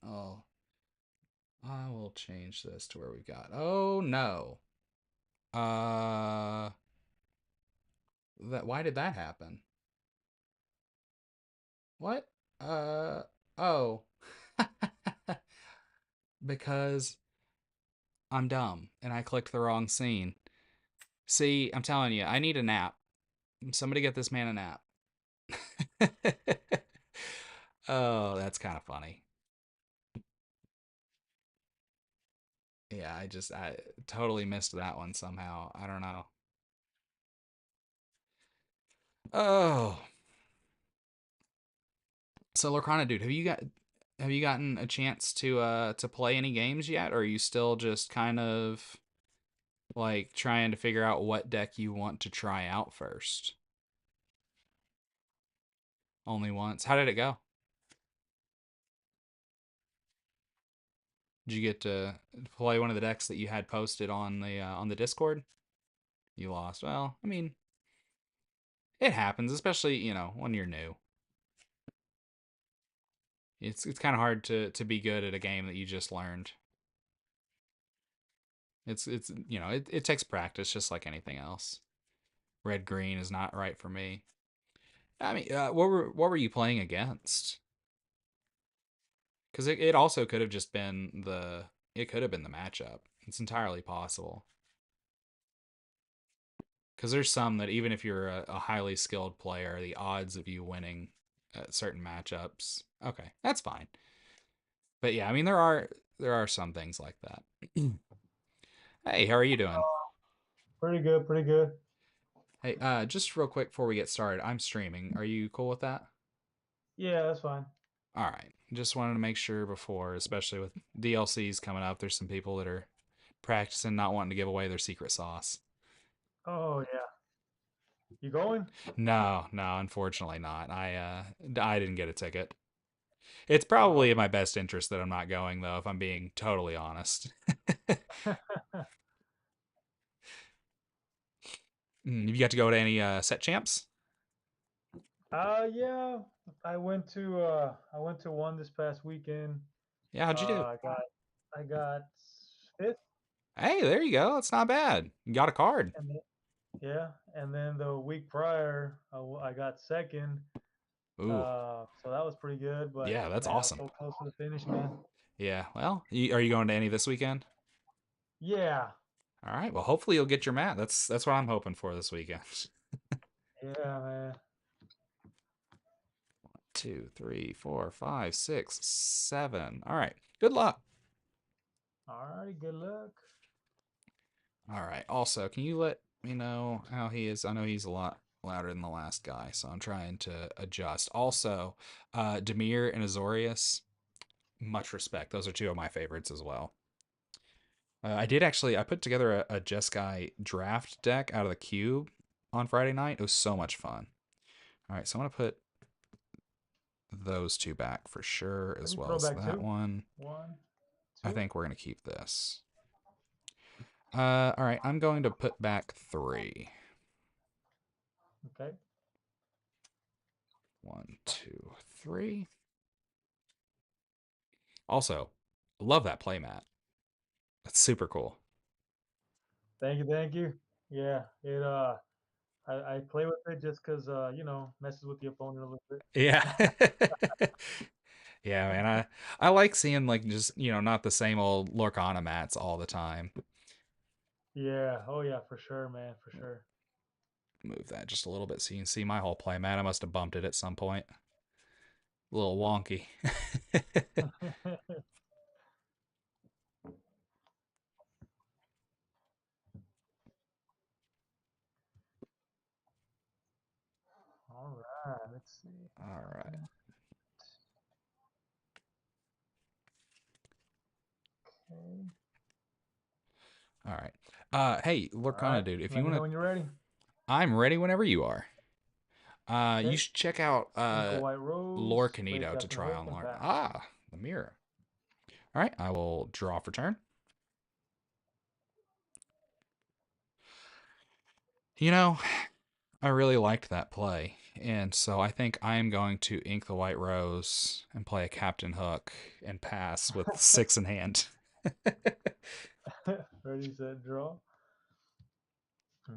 I will change this to where we've got. Oh no. Uh, why did that happen? What? Oh. Because I'm dumb and I clicked the wrong scene. See, I'm telling you, I need a nap. Somebody get this man a nap. Oh, that's kind of funny. Yeah, I totally missed that one somehow. I don't know. Oh. So Lorcana dude, have you gotten a chance to play any games yet, or are you still just kind of like trying to figure out what deck you want to try out first? Only once. How did it go? Did you get to play one of the decks that you had posted on the Discord? You lost. Well, I mean, it happens, especially, when you're new. It's kind of hard to be good at a game that you just learned. It takes practice just like anything else. Red green is not right for me. I mean, what were you playing against? Because it also could have just been it could have been the matchup. It's entirely possible. Because there's some that even if you're a highly skilled player, the odds of you winning certain matchups, okay, that's fine. But yeah, I mean there are some things like that. Hey, how are you doing? Pretty good, pretty good. Hey, just real quick before we get started, I'm streaming. Are you cool with that? Yeah, that's fine. All right. Just wanted to make sure before, especially with DLCs coming up, there's some people that are practicing not wanting to give away their secret sauce. Oh yeah. You going? No, unfortunately not. I didn't get a ticket. It's probably in my best interest that I'm not going though, if I'm being totally honest. You got to go to any set champs? Yeah. I went to one this past weekend. Yeah, how'd you do? I got fifth, Hey, there you go. That's not bad. You got a card. and yeah, and then the week prior, I got second. Ooh, So that was pretty good. But yeah, that's man, I was awesome. so close to the finish, man. Yeah, well, are you going to any this weekend? Yeah, All right. Well, hopefully you'll get your mat. That's what I'm hoping for this weekend. yeah, man. 2, 3, 4, 5, 6, 7. All right. Good luck. All right, good luck. All right. Also, can you let me know how he is? I know he's a lot louder than the last guy, so I'm trying to adjust. Also, Demir and Azorius, much respect. Those are two of my favorites as well. I put together a Jeskai draft deck out of the cube on Friday night. It was so much fun. All right, so I'm going to put those two back for sure, as well as that one. One, I two. think we're going to keep this. All right, I'm going to put back 3. Okay. 1, 2, 3. Also, love that playmat. That's super cool. Thank you, thank you. Yeah, I play with it just because messes with the opponent a little bit. Yeah. Yeah, man. I like seeing like just not the same old Lorcana mats all the time. Yeah. Oh yeah, for sure, man. For sure. Move that just a little bit so you can see my whole play mat. I must have bumped it at some point. A little wonky. All right. Let's see. All right. Okay. All right. Hey, All Lorcana right. dude, if you Let me want know to, when you're ready. I'm ready whenever you are. You Okay. should check out Inca White Rose. Lore Play Canito to Captain try Hook on and Lore. pass. Ah, the mirror. All right, I will draw for turn. I really liked that play, and so I think I'm going to ink the White Rose and play a Captain Hook and pass with 6 in hand. Ready, set, draw.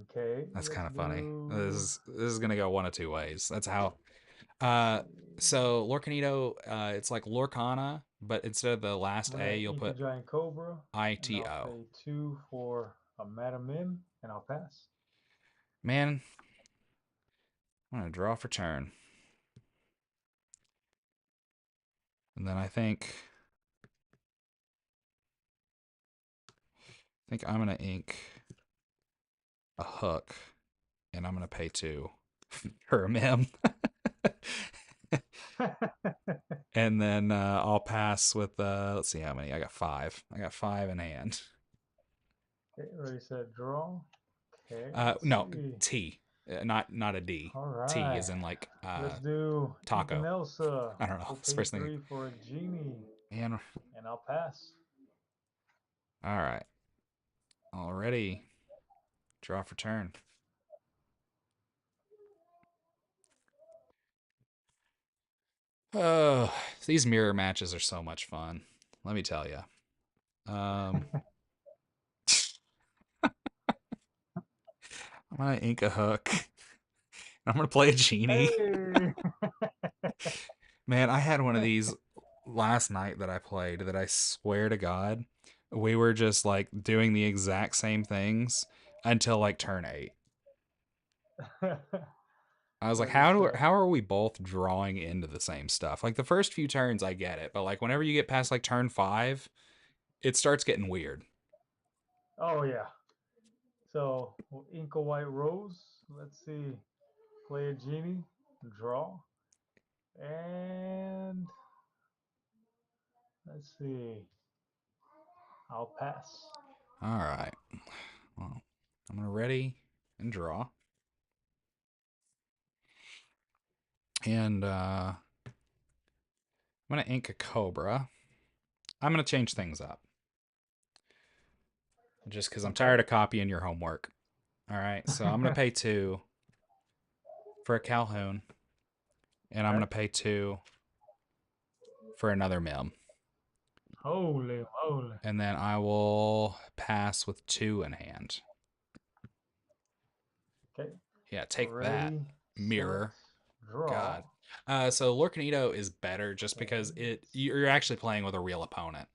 Okay. That's Let's kind of funny. do. This is gonna go one of two ways. That's how. Let's Uh, see. so Lorcanito, it's like Lorcana, but instead of the last I'm A, gonna you'll ink a put giant cobra, and I'll ITO. pay 2 for a Madam Mim, and I'll pass. Man, I'm gonna draw for turn, and then I think I'm gonna ink a hook, and I'm gonna pay 2 for a mem. And then I'll pass with let's see how many. I got 5. I got 5 in hand. Okay, ready, set, draw. Okay, No, let's see. T, not a D. All T right. is in like Let's do taco. Incanelsa. I don't know. We'll It's the pay first thing. 3 for a genie, Man, and I'll pass. all right. Already. Draw for turn. Oh, these mirror matches are so much fun. Let me tell you. I'm gonna ink a hook. I'm gonna play a genie. Hey! Man, I had one of these last night that I played that I swear to God, we were just like doing the exact same things until like turn 8. I was like, Ready, set. how are we both drawing into the same stuff? Like the first few turns I get it, but like whenever you get past like turn 5, it starts getting weird. Oh, yeah. So, we'll ink a white rose. Let's see. Play a genie, draw. And let's see. I'll pass. All right. Well, I'm gonna ready and draw. And I'm gonna ink a cobra. I'm gonna change things up. Just because I'm Okay. tired of copying your homework. All right, so I'm gonna pay 2 for a Calhoun, and I'm Okay. gonna pay 2 for another Mim, Holy moly. and then I will pass with 2 in hand. Okay. Yeah, take that, Ready, mirror. set, draw. God. So Lorcanito is better just because you're actually playing with a real opponent.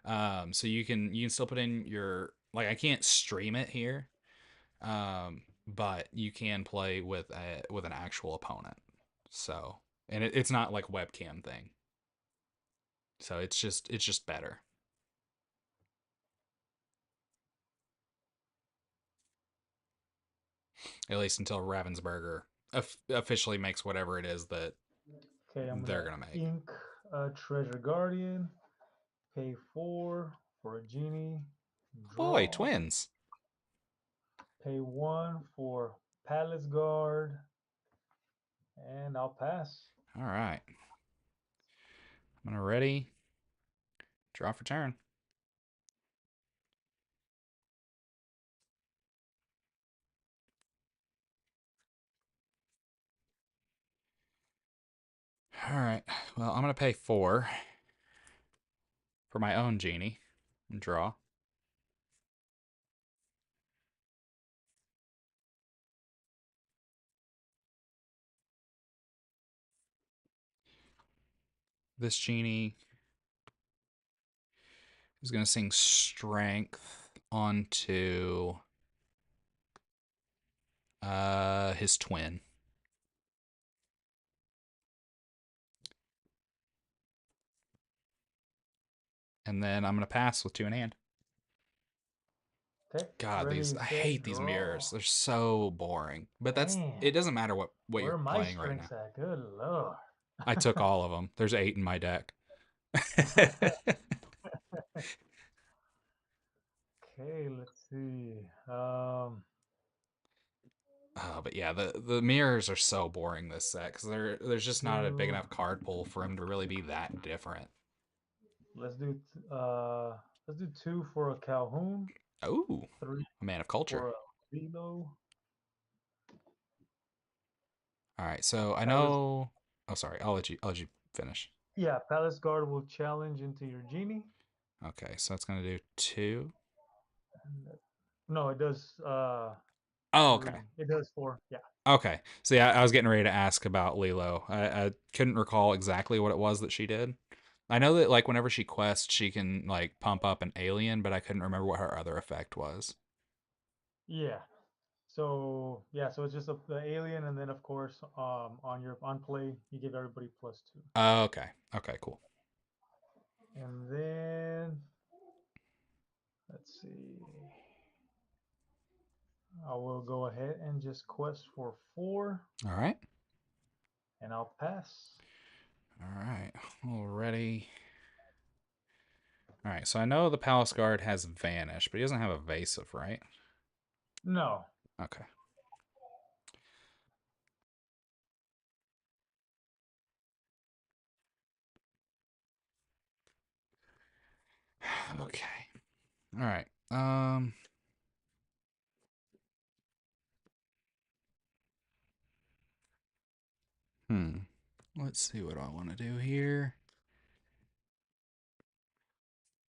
So you can still put in your, like, I can't stream it here, but you can play with an actual opponent. So, and it's not like webcam thing. So it's just better. At least until Ravensburger officially makes whatever it is that Okay, I'm they're gonna gonna make. ink a treasure guardian. Pay 4 for a genie. Boy, Draw. twins. Pay 1 for palace guard. And I'll pass. All right. I'm gonna ready. Draw for turn. All right. Well, I'm gonna pay 4 for my own genie and draw. this genie is going to sing Strength onto his twin. And then I'm going to pass with 2 in hand. Okay. God, ready, I set, hate these draw. mirrors. They're so boring. But Man, it doesn't matter what where you're are my playing right now. strengths at? Good lord. I took all of them. There's 8 in my deck. Okay, let's see. But yeah, the mirrors are so boring this set because there's just not a big Two. enough card pool for him to really be that different. Let's do 2 for a Calhoun, Oh, 3 a man of culture. for a Velo. All right, so I Palace, know. Oh, sorry. I'll let you finish. yeah, Palace Guard will challenge into your genie. Okay, so that's gonna do 2. No, it does Oh, okay. 3. It does 4. Yeah. Okay. So yeah, I was getting ready to ask about Lilo. I couldn't recall exactly what it was that she did. I know that like whenever she quests, she can like pump up an alien, but I couldn't remember what her other effect was. Yeah. So yeah, so it's just the alien, and then of course, on play, you give everybody +2. Oh, okay. Okay, cool. And then let's see. I will go ahead and just quest for 4, All right. and I'll pass. All right. Already. All right. So I know the Palace Guard has Vanish, but he doesn't have Evasive, right? No. Okay. Okay. All right. Let's see what I want to do here.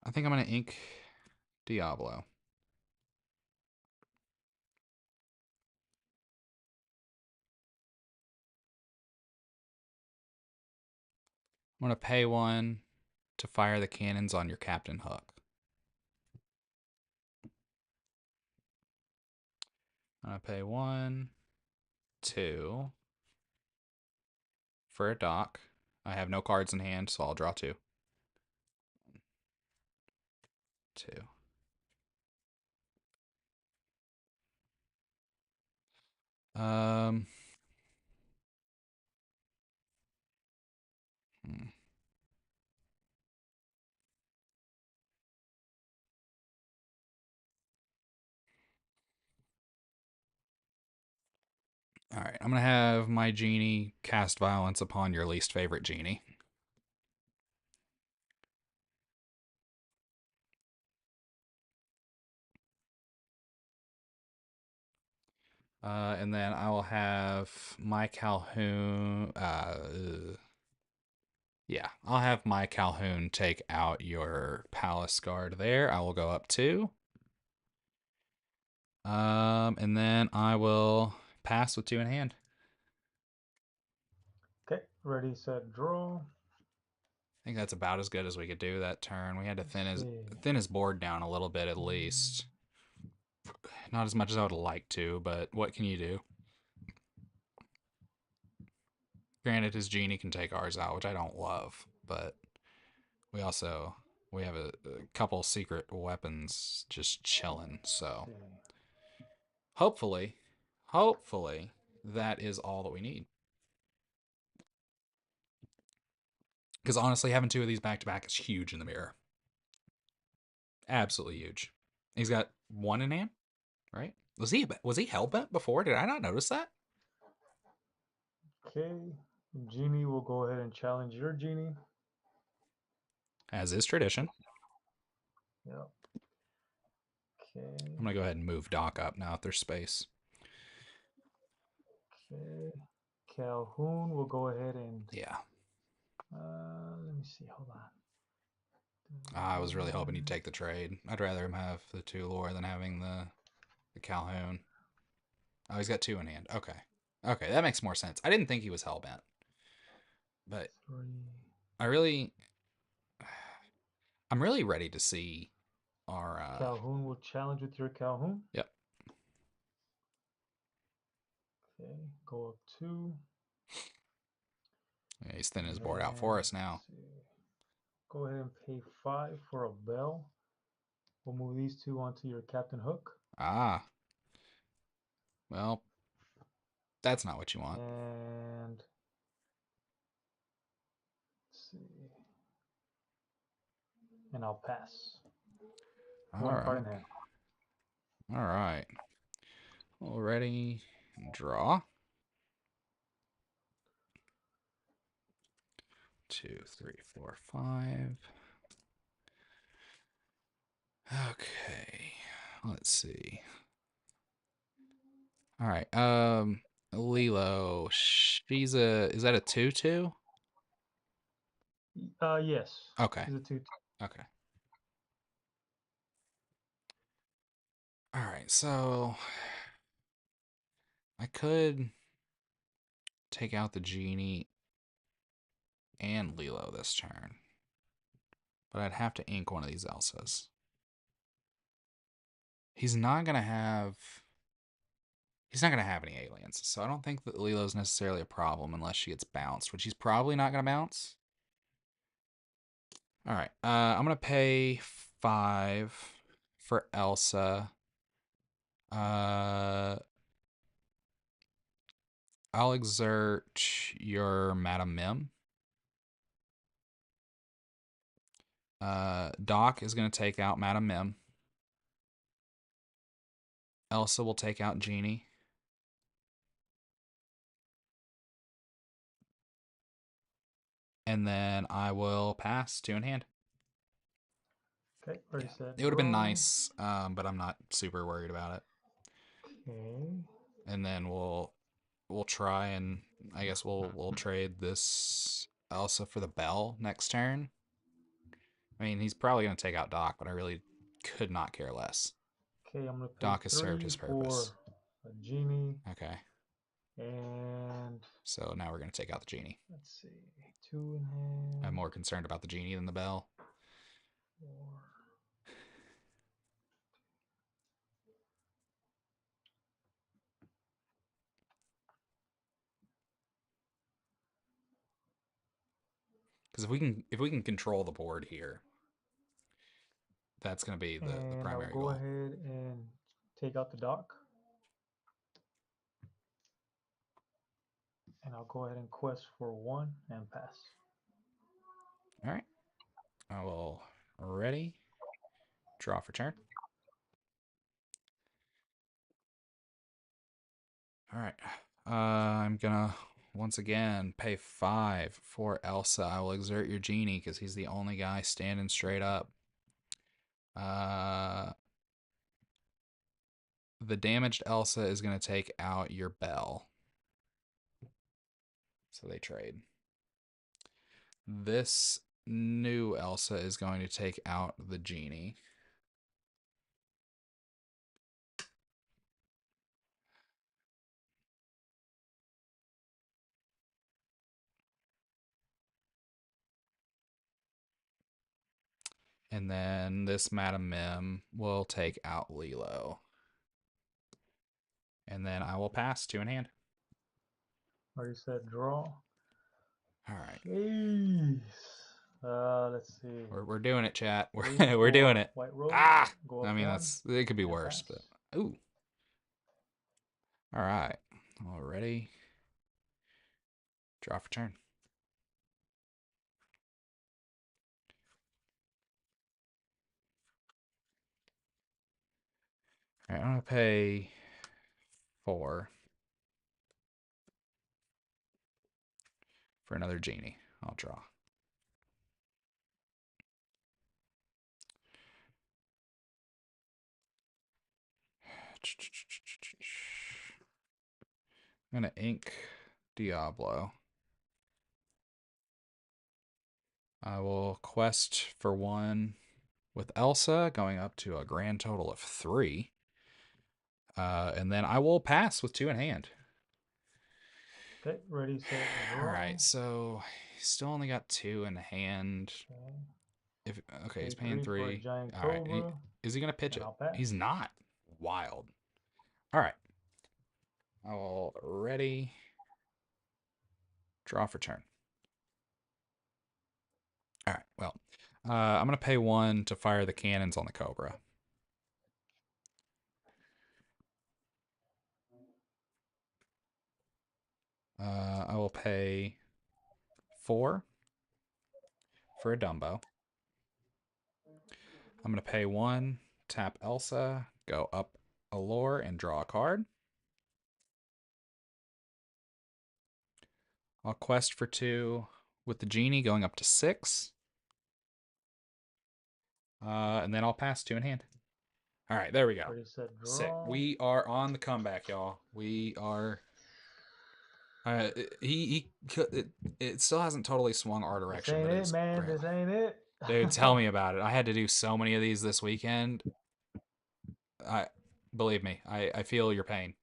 I think I'm going to ink Diablo. I'm going to pay 1 to fire the cannons on your Captain Hook. I'm going to pay 1, 2 for a dock. I have no cards in hand, so I'll draw 2. 2. Hmm. All right, I'm going to have my genie cast violence upon your least favorite genie. And then I will have my Calhoun. Yeah, I'll have my Calhoun take out your Palace Guard there. I will go up 2. And then I will pass with 2 in hand. Okay. Ready, set, draw. I think that's about as good as we could do that turn. We had to Let's thin his board down a little bit at least. Not as much as I would like to, but what can you do? Granted, his genie can take ours out, which I don't love, but we have a couple secret weapons just chilling. So hopefully that is all that we need. Because honestly, having 2 of these back to back is huge in the mirror. Absolutely huge. He's got 1 in hand, right? Was he hellbent before? Did I not notice that? Okay. Genie will go ahead and challenge your genie. As is tradition. Yep. Okay. I'm gonna go ahead and move Doc up now if there's space. Okay. Calhoun will go ahead and Yeah. let me see. Hold on. I was really hoping he'd take the trade. I'd rather him have the 2 lore than having the Calhoun. Oh, he's got 2 in hand. Okay. Okay, that makes more sense. I didn't think he was hellbent. But 3. I'm really ready to see our Calhoun will challenge with your Calhoun. Yep. Okay, go up 2. Yeah, he's thinning his board out for us now. Let's see. Go ahead and pay 5 for a bell. We'll move these 2 onto your Captain Hook. Ah. Well, that's not what you want. And let's see. And I'll pass. All One card right. in hand. All right. All ready. Draw. 2, 3, 4, 5. Okay. Let's see. All right. Lilo. Is that a 2/2? Yes. Okay. She's a 2. Okay. All right. So I could take out the genie and Lilo this turn, but I'd have to ink one of these Elsas. He's not gonna have any aliens, so I don't think that Lilo's necessarily a problem unless she gets bounced, which he's probably not gonna bounce. All right, I'm gonna pay 5 for Elsa. I'll exert your Madam Mim. Doc is gonna take out Madam Mim. Elsa will take out Genie. And then I will pass 2 in hand. Okay, ready, set, It would have been draw. nice, but I'm not super worried about it. Okay. And then we'll try, and I guess we'll trade this Elsa for the Bell next turn. I mean, he's probably going to take out Doc, but I really could not care less. Okay, I'm gonna pay Doc has 3 served his purpose. for a genie. Okay. And So now we're going to take out the Genie. let's see, 2 in hand. I'm more concerned about the Genie than the Bell. 4. Because if we can control the board here, that's going to be the primary I'll go goal. ahead and take out the Doc. And I'll go ahead and quest for 1 and pass. All right. I will ready. Draw for turn. All right. I'm gonna once again pay 5 for Elsa. I will exert your Genie because he's the only guy standing straight up. The damaged Elsa is gonna take out your Bell. So they trade. This new Elsa is going to take out the Genie. And then this Madam Mim will take out Lilo. And then I will pass 2 in hand. Already said draw. All right. Jeez. Let's see. We're doing it, chat. We're 3 we're doing for it. White Rose. Ah! Go I up mean, 1 it could be and worse, pass. but ooh. All right. All ready. Draw for turn. All right, I'm gonna pay 4 for another Genie. I'll draw. I'm gonna ink Diablo. I will quest for 1 with Elsa, going up to a grand total of 3. And then I will pass with 2 in hand. Okay, ready, set, All draw. right, so he's still only got 2 in the hand. Okay. Okay, he's Pay paying for a 3. giant All right, cobra, is he gonna pitch and it? I'll pass. He's not. Wild. All right. I will ready. Draw for turn. All right. Well, I'm gonna pay 1 to fire the cannons on the cobra. I will pay 4 for a Dumbo. I'm going to pay 1, tap Elsa, go up a lore, and draw a card. I'll quest for 2 with the genie going up to 6. And then I'll pass 2 in hand. All right, there we go. Ready, set, Sick. draw. We are on the comeback, y'all. We are. It still hasn't totally swung our This direction, ain't but it, it's man. great. This ain't it. Dude, tell me about it. I had to do so many of these this weekend. Believe me, I feel your pain.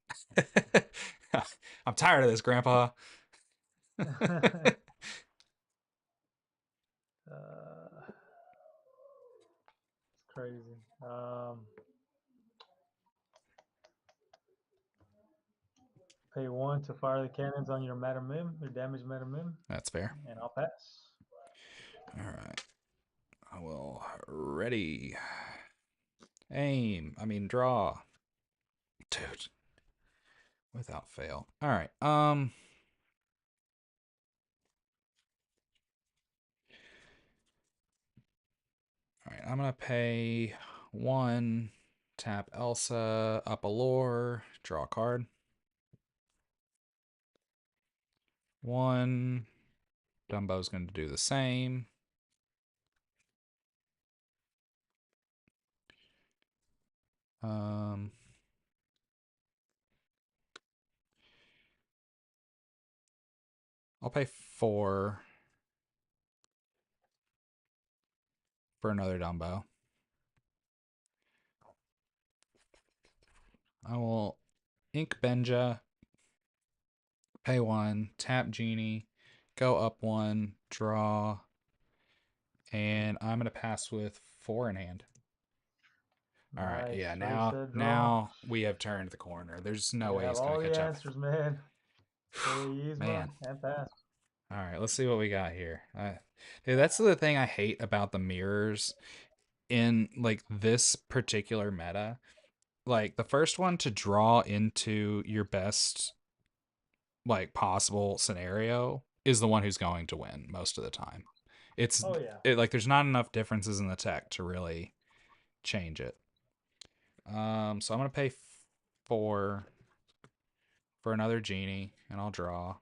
I'm tired of this, Grandpa. It's crazy. Pay 1 to fire the cannons on your Madam Mim, your damaged Madam Mim, That's fair. and I'll pass. All right. I will ready. Aim. I mean, draw. Dude. Without fail. All right. All right. I'm going to pay 1, tap Elsa, up a lore, draw a card. 1. Dumbo's going to do the same. I'll pay 4 for another Dumbo. I will ink Benja, pay 1, tap Genie, go up 1, draw, and I'm gonna pass with 4 in hand. All right, Nice. yeah. Ready, set, draw. Now we have turned the corner. There's no You way have he's gonna all catch the up. answers, man. Play Yzma Man. and pass. All right, let's see what we got here. Dude, that's the thing I hate about the mirrors in like this particular meta. Like the first one to draw into your best like possible scenario is the one who's going to win most of the time. Oh yeah. Like there's not enough differences in the tech to really change it. So I'm gonna pay 4 for another genie, and I'll draw.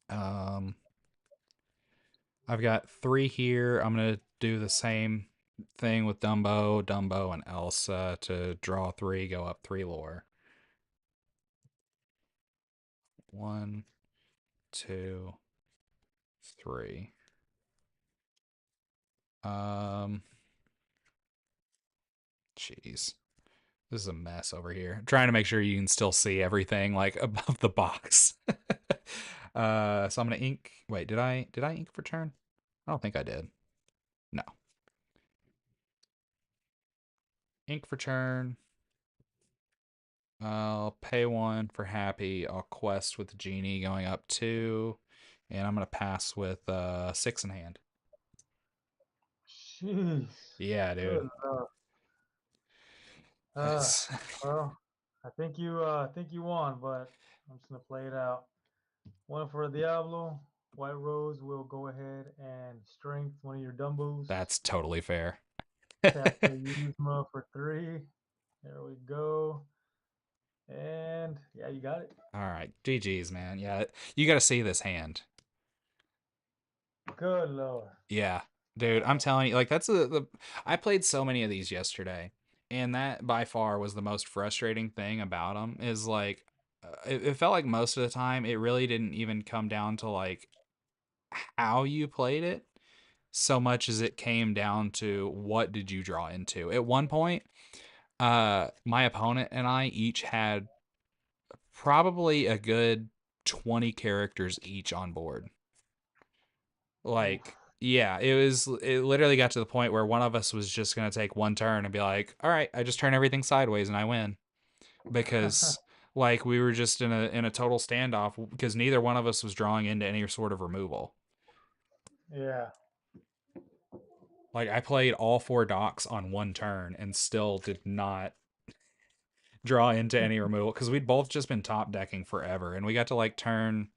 I've got 3 here. I'm gonna do the same thing with Dumbo, and Elsa to draw 3, go up 3 lore. 1, 2, 3. Jeez. This is a mess over here. I'm trying to make sure you can still see everything like above the box. So I'm gonna ink. Wait, did I ink for turn? I don't think I did. No. Ink for turn. I'll pay 1 for happy. I'll quest with the genie going up 2. And I'm gonna pass with 6 in hand. Jeez. Yeah, dude. Well, I think you won, but I'm just gonna play it out. 1 for Diablo. White Rose will go ahead and strength one of your Dumbos. That's totally fair. Tap the Yzma for 3. There we go. And yeah, you got it. All right, GG's, man. Yeah, you got to see this hand. Good lord. Yeah, dude, I'm telling you, like that's the I played so many of these yesterday, and that by far was the most frustrating thing about them. Is like, it felt like most of the time it really didn't even come down to like how you played it, so much as it came down to what did you draw into. At one point, my opponent and I each had probably a good 20 characters each on board. Oof. Like, yeah, it literally got to the point where one of us was just going to take one turn and be like, all right, I just turn everything sideways and I win. Because like we were just in a total standoff because neither one of us was drawing into any sort of removal. Yeah. Like I played all 4 docks on one turn and still did not draw into any removal because we'd both just been top decking forever, and we got to like turn.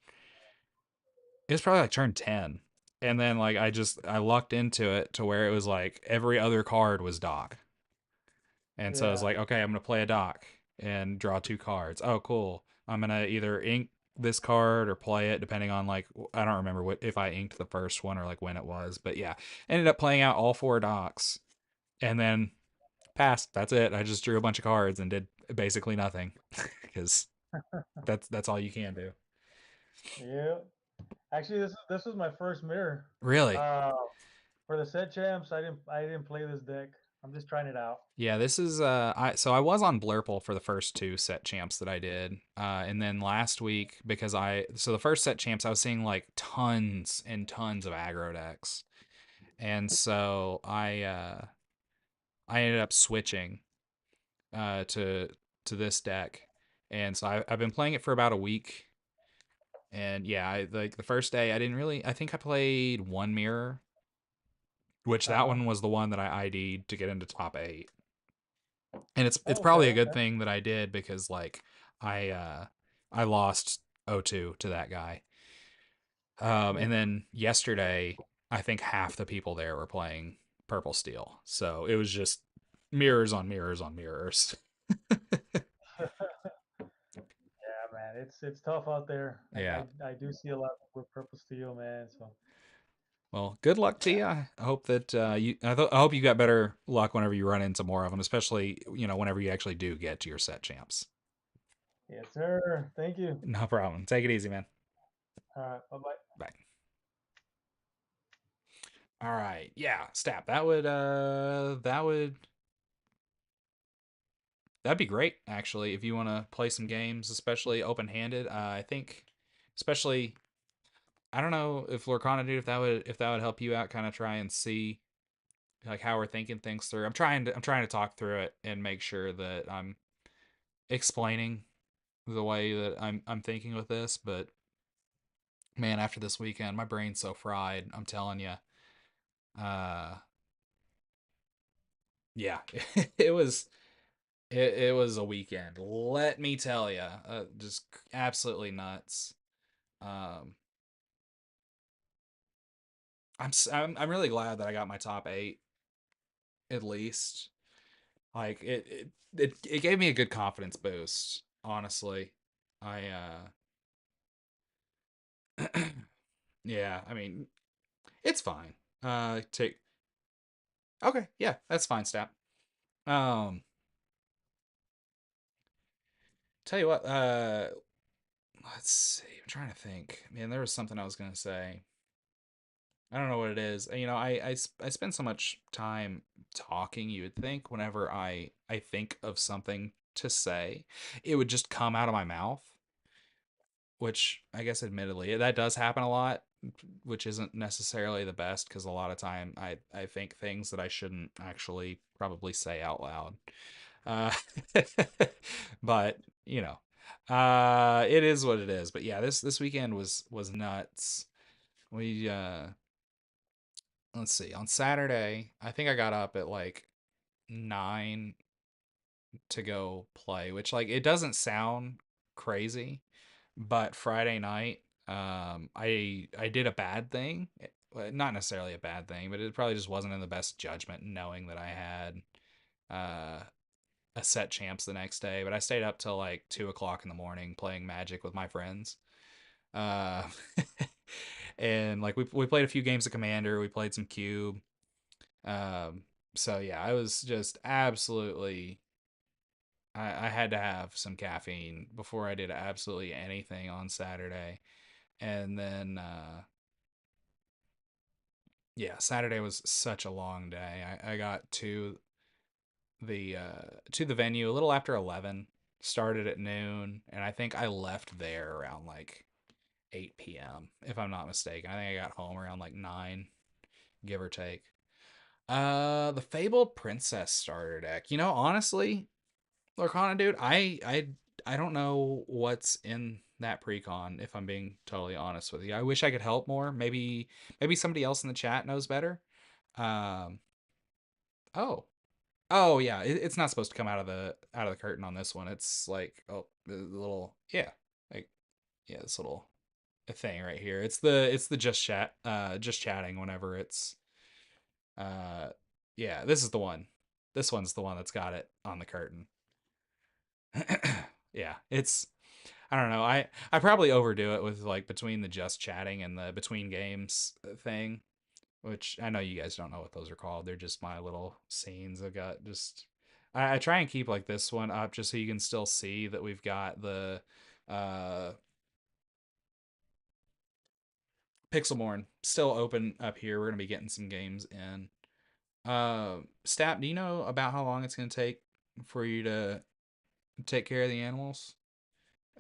It was probably like turn 10, and then like I lucked into it to where it was like every other card was dock, and so I was Yeah. like, okay, I'm gonna play a dock and draw 2 cards. Oh, cool. I'm gonna either ink this card or play it depending on like I don't remember what if I inked the first one or like when it was, but yeah, ended up playing out all 4 docks, and then passed. That's it. I just drew a bunch of cards and did basically nothing because that's all you can do. Yeah. Actually, this was my first mirror. Really? Uh, for the set champs, I didn't play this deck. I'm just trying it out. Yeah, this is I was on Blurple for the first 2 set champs that I did. And then last week because the first set champs I was seeing like tons and tons of aggro decks. And so I ended up switching to this deck. And so I've been playing it for about a week. And yeah, like the first day I think I played 1 mirror, which that Uh-huh. one was the one that I ID'd to get into top 8. And it's probably Okay. a good thing that I did because like I lost 0-2 to that guy. And then yesterday I think half the people there were playing purple steel. So it was just mirrors on mirrors on mirrors. Yeah, man, it's tough out there. Yeah. I do see a lot with purple steel, man. So Well, good luck to you. I hope that I hope you got better luck whenever you run into more of them, especially, whenever you actually do get to your set champs. yes, sir. Thank you. No problem. Take it easy, man. All right. Bye bye. Bye. All right. Yeah, Stap. That'd be great actually if you want to play some games, especially open-handed. I think especially I don't know if Lorcana dude if that would help you out, kind of try and see like how we're thinking things through. I'm trying to talk through it and make sure that I'm explaining the way that I'm thinking with this, but man, after this weekend, my brain's so fried. I'm telling you. Yeah, it was a weekend. Let me tell you, just absolutely nuts. Um, I'm really glad that I got my top 8 at least. Like it gave me a good confidence boost. Honestly, I yeah. I mean, it's fine. Take okay. Yeah, that's fine. Step. Um, tell you what. Let's see. I'm trying to think. Man, there was something I was gonna say. I don't know what it is. I spend so much time talking. You would think whenever I think of something to say, it would just come out of my mouth. Which I guess, admittedly, that does happen a lot, which isn't necessarily the best because a lot of time I think things that I shouldn't actually probably say out loud. Uh, but it is what it is. But yeah, this weekend was nuts. We let's see. On Saturday, I think I got up at like 9 to go play, which like it doesn't sound crazy, but Friday night, I did a bad thing. Well, not necessarily a bad thing, but it probably just wasn't in the best judgment, knowing that I had uh a set champs the next day. But I stayed up till like 2 o'clock in the morning playing Magic with my friends. Uh, and like we played a few games of Commander. We played some Cube. Um, so yeah, I was just absolutely. I had to have some caffeine before I did absolutely anything on Saturday. And then yeah, Saturday was such a long day. I got to the venue a little after 11, started at noon, and I think I left there around like 8 p.m. if I'm not mistaken. I think I got home around like 9, give or take. The Fabled Princess starter deck. You know, honestly, Lorcana dude, I don't know what's in that precon, if I'm being totally honest with you. I wish I could help more. Maybe somebody else in the chat knows better. Um oh. Oh yeah, it's not supposed to come out of the curtain on this one. It's like, oh, the little, yeah. Like, yeah, this little thing right here. It's the just chatting whenever it's uh yeah, this is the one. This one's the one that's got it on the curtain. Yeah, it's, I don't know. I probably overdo it with like between the just chatting and the between games thing, which I know you guys don't know what those are called. They're just my little scenes. I've got just, I try and keep like this one up just so you can still see that we've got the uh Pixelborn still open up here. We're gonna be getting some games in. Stap, do you know about how long it's gonna take for you to take care of the animals?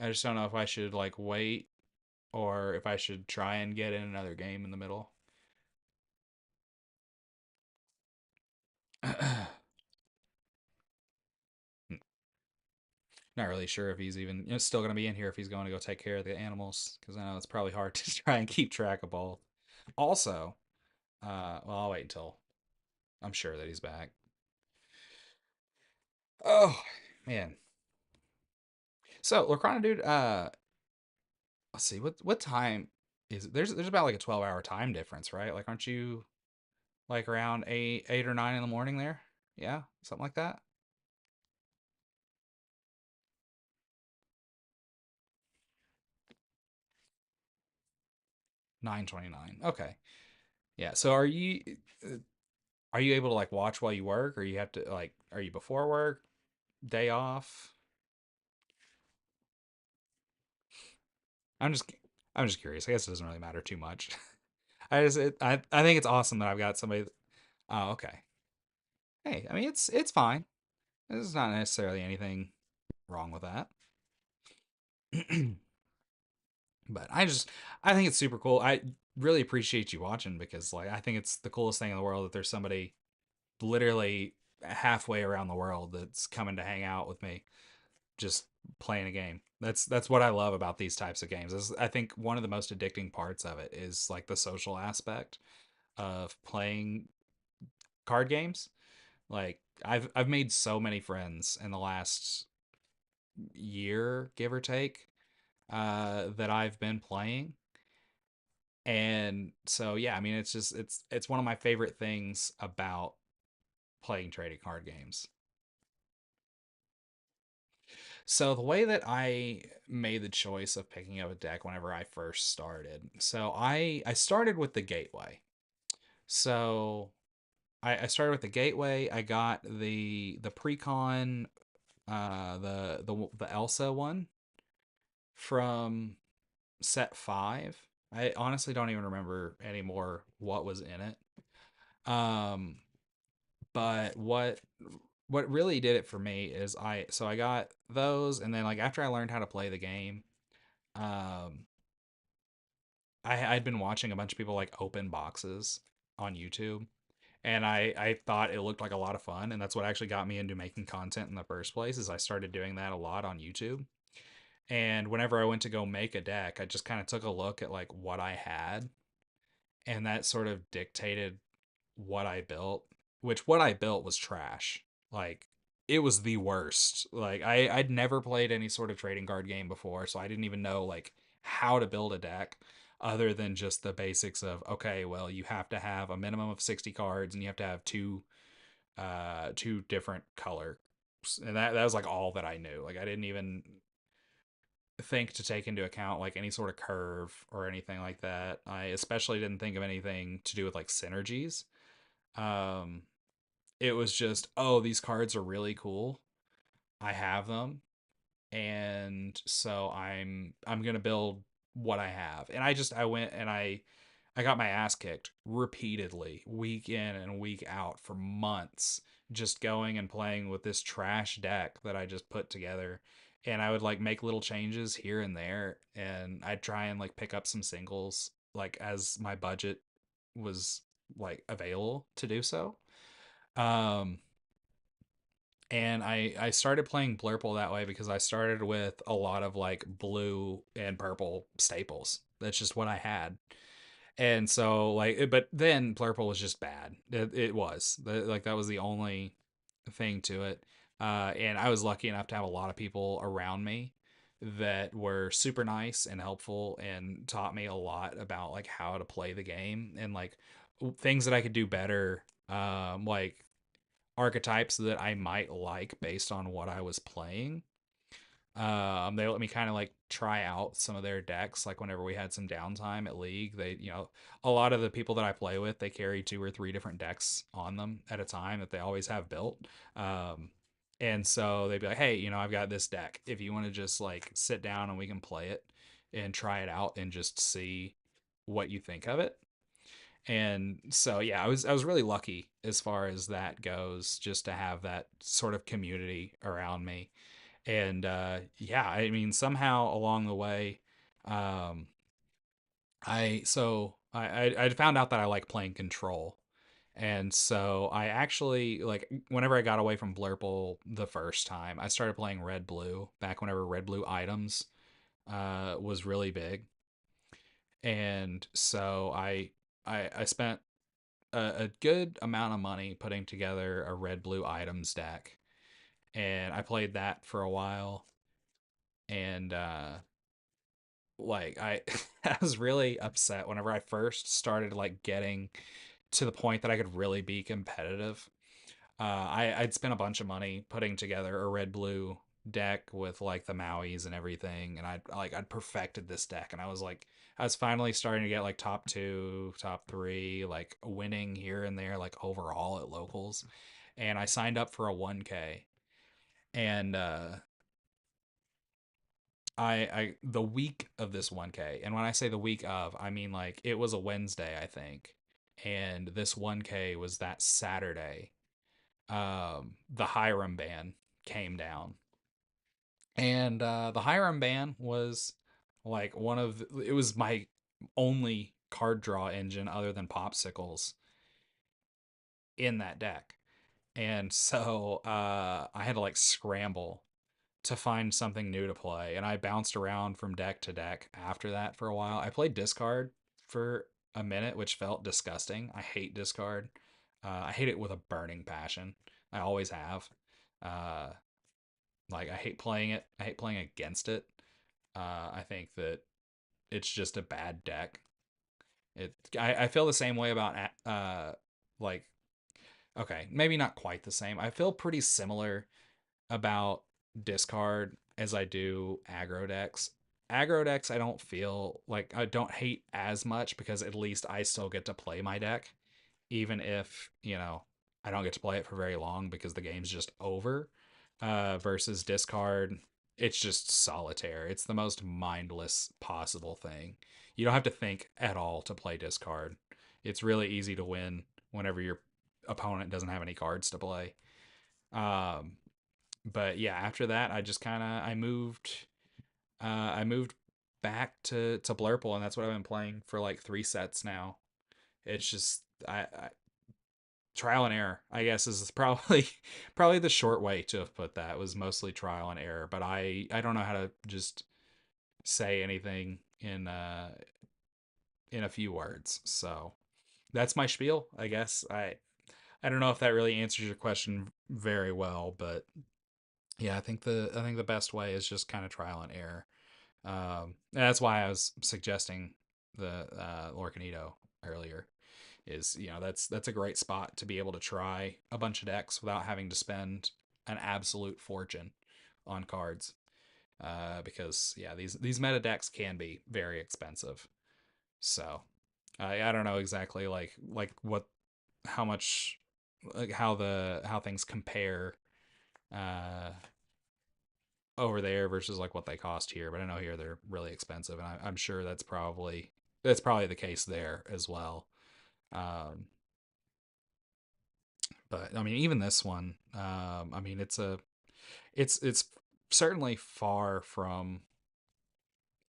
I just don't know if I should like wait or if I should try and get in another game in the middle. Not really sure if he's even, still going to be in here if he's going to go take care of the animals, because I know it's probably hard to try and keep track of both. Also, well, I'll wait until I'm sure that he's back. Oh man. So Lorcana dude, let's see, what time is it? There's about like a 12-hour time difference, right? Like, aren't you like around 8 or 9 in the morning there? Yeah, something like that. 9:29. Okay. Yeah. So are you able to like watch while you work, or you have to like, are you before work, day off? I'm just I'm just curious. I guess it doesn't really matter too much. I think it's awesome that I've got somebody oh, okay. Hey, I mean it's fine. There's not necessarily anything wrong with that. But I think it's super cool. I really appreciate you watching, because like I think it's the coolest thing in the world that there's somebody literally halfway around the world that's coming to hang out with me, just playing a game. That's what I love about these types of games. I think one of the most addicting parts of it is like the social aspect of playing card games. Like I've made so many friends in the last year, give or take, that I've been playing. And so yeah, I mean it's just it's one of my favorite things about playing trading card games. So the way that I made the choice of picking up a deck whenever I first started, so I started with the Gateway. So I started with the Gateway. I got the Precon, the Elsa one from set 5. I honestly don't even remember anymore what was in it. But what really did it for me is I got those, and then like after I learned how to play the game, um I'd been watching a bunch of people like open boxes on YouTube, and I thought it looked like a lot of fun, and that's what actually got me into making content in the first place. Is I started doing that a lot on YouTube. And whenever I went to go make a deck, I just kind of took a look at like what I had, and that sort of dictated what I built, which what I built was trash. Like, it was the worst. Like, I'd never played any sort of trading card game before, so I didn't even know like how to build a deck other than just the basics of, okay, well, you have to have a minimum of 60 cards and you have to have two different colors. And that was like all that I knew. Like, I didn't even think to take into account like any sort of curve or anything like that. I especially didn't think of anything to do with like synergies. Um, it was just, oh, these cards are really cool. I have them, and so I'm gonna build what I have. And I went and I got my ass kicked repeatedly, week in and week out for months, just going and playing with this trash deck that I just put together. and I would like make little changes here and there, and I'd try and like pick up some singles like as my budget was like available to do so. Um, and I started playing Blurple that way because I started with a lot of like blue and purple staples. That's just what I had. And so like but then Blurple was just bad. It was. Like that was the only thing to it. And I was lucky enough to have a lot of people around me that were super nice and helpful and taught me a lot about like how to play the game and like things that I could do better, like archetypes that I might like based on what I was playing. They let me kind of like try out some of their decks. Like whenever we had some downtime at League, they, a lot of the people that I play with, they carry 2 or 3 different decks on them at a time that they always have built. And so they'd be like, hey, I've got this deck. If you want to just like sit down and we can play it and try it out and just see what you think of it. And so yeah, I was really lucky as far as that goes, just to have that sort of community around me. And yeah, I mean somehow along the way, um I found out that I like playing Control. And so I actually like whenever I got away from Blurple the first time, I started playing Red Blue back whenever Red Blue items was really big. And so I spent a good amount of money putting together a Red Blue items deck, and I played that for a while. And like I I was really upset whenever I first started like getting to the point that I could really be competitive. I'd spent a bunch of money putting together a red blue deck with like the Mauis and everything, and I'd perfected this deck, and I was finally starting to get like top 2, top 3, like winning here and there, like overall at locals. And I signed up for a 1K, and I the week of this 1K, and when I say the week of, I mean like it was a Wednesday, I think, and this 1K was that Saturday. The Hiram ban came down, and the Hiram ban was like it was my only card draw engine other than Popsicles in that deck. And so I had to like scramble to find something new to play, and I bounced around from deck to deck after that for a while. I played discard for a minute, which felt disgusting. I hate discard. I hate it with a burning passion. I always have. Uh, like I hate playing it. I hate playing against it. I think that it's just a bad deck. I feel the same way about like okay, maybe not quite the same. I feel pretty similar about discard as I do aggro decks. Aggro decks, I don't feel like I don't hate as much because at least I still get to play my deck, even if, I don't get to play it for very long because the game's just over. Versus discard, it's just solitaire. It's the most mindless possible thing. You don't have to think at all to play discard. It's really easy to win whenever your opponent doesn't have any cards to play. Um, but yeah, after that, I just kind of I moved back to Blurple, and that's what I've been playing for like 3 sets now. It's just I trial and error, I guess, is probably probably the short way to have put that. It was mostly trial and error, but I don't know how to just say anything in a few words. So that's my spiel, I guess. I don't know if that really answers your question very well, but yeah, I think the best way is just kind of trial and error. That's why I was suggesting the Lorcanito earlier. Is that's a great spot to be able to try a bunch of decks without having to spend an absolute fortune on cards. Because yeah, these meta decks can be very expensive. So I don't know exactly like what how much like how things compare uh over there versus like what they cost here, but I know here they're really expensive, and I'm sure that's probably the case there as well. Um, but I mean, even this one, I mean, it's certainly far from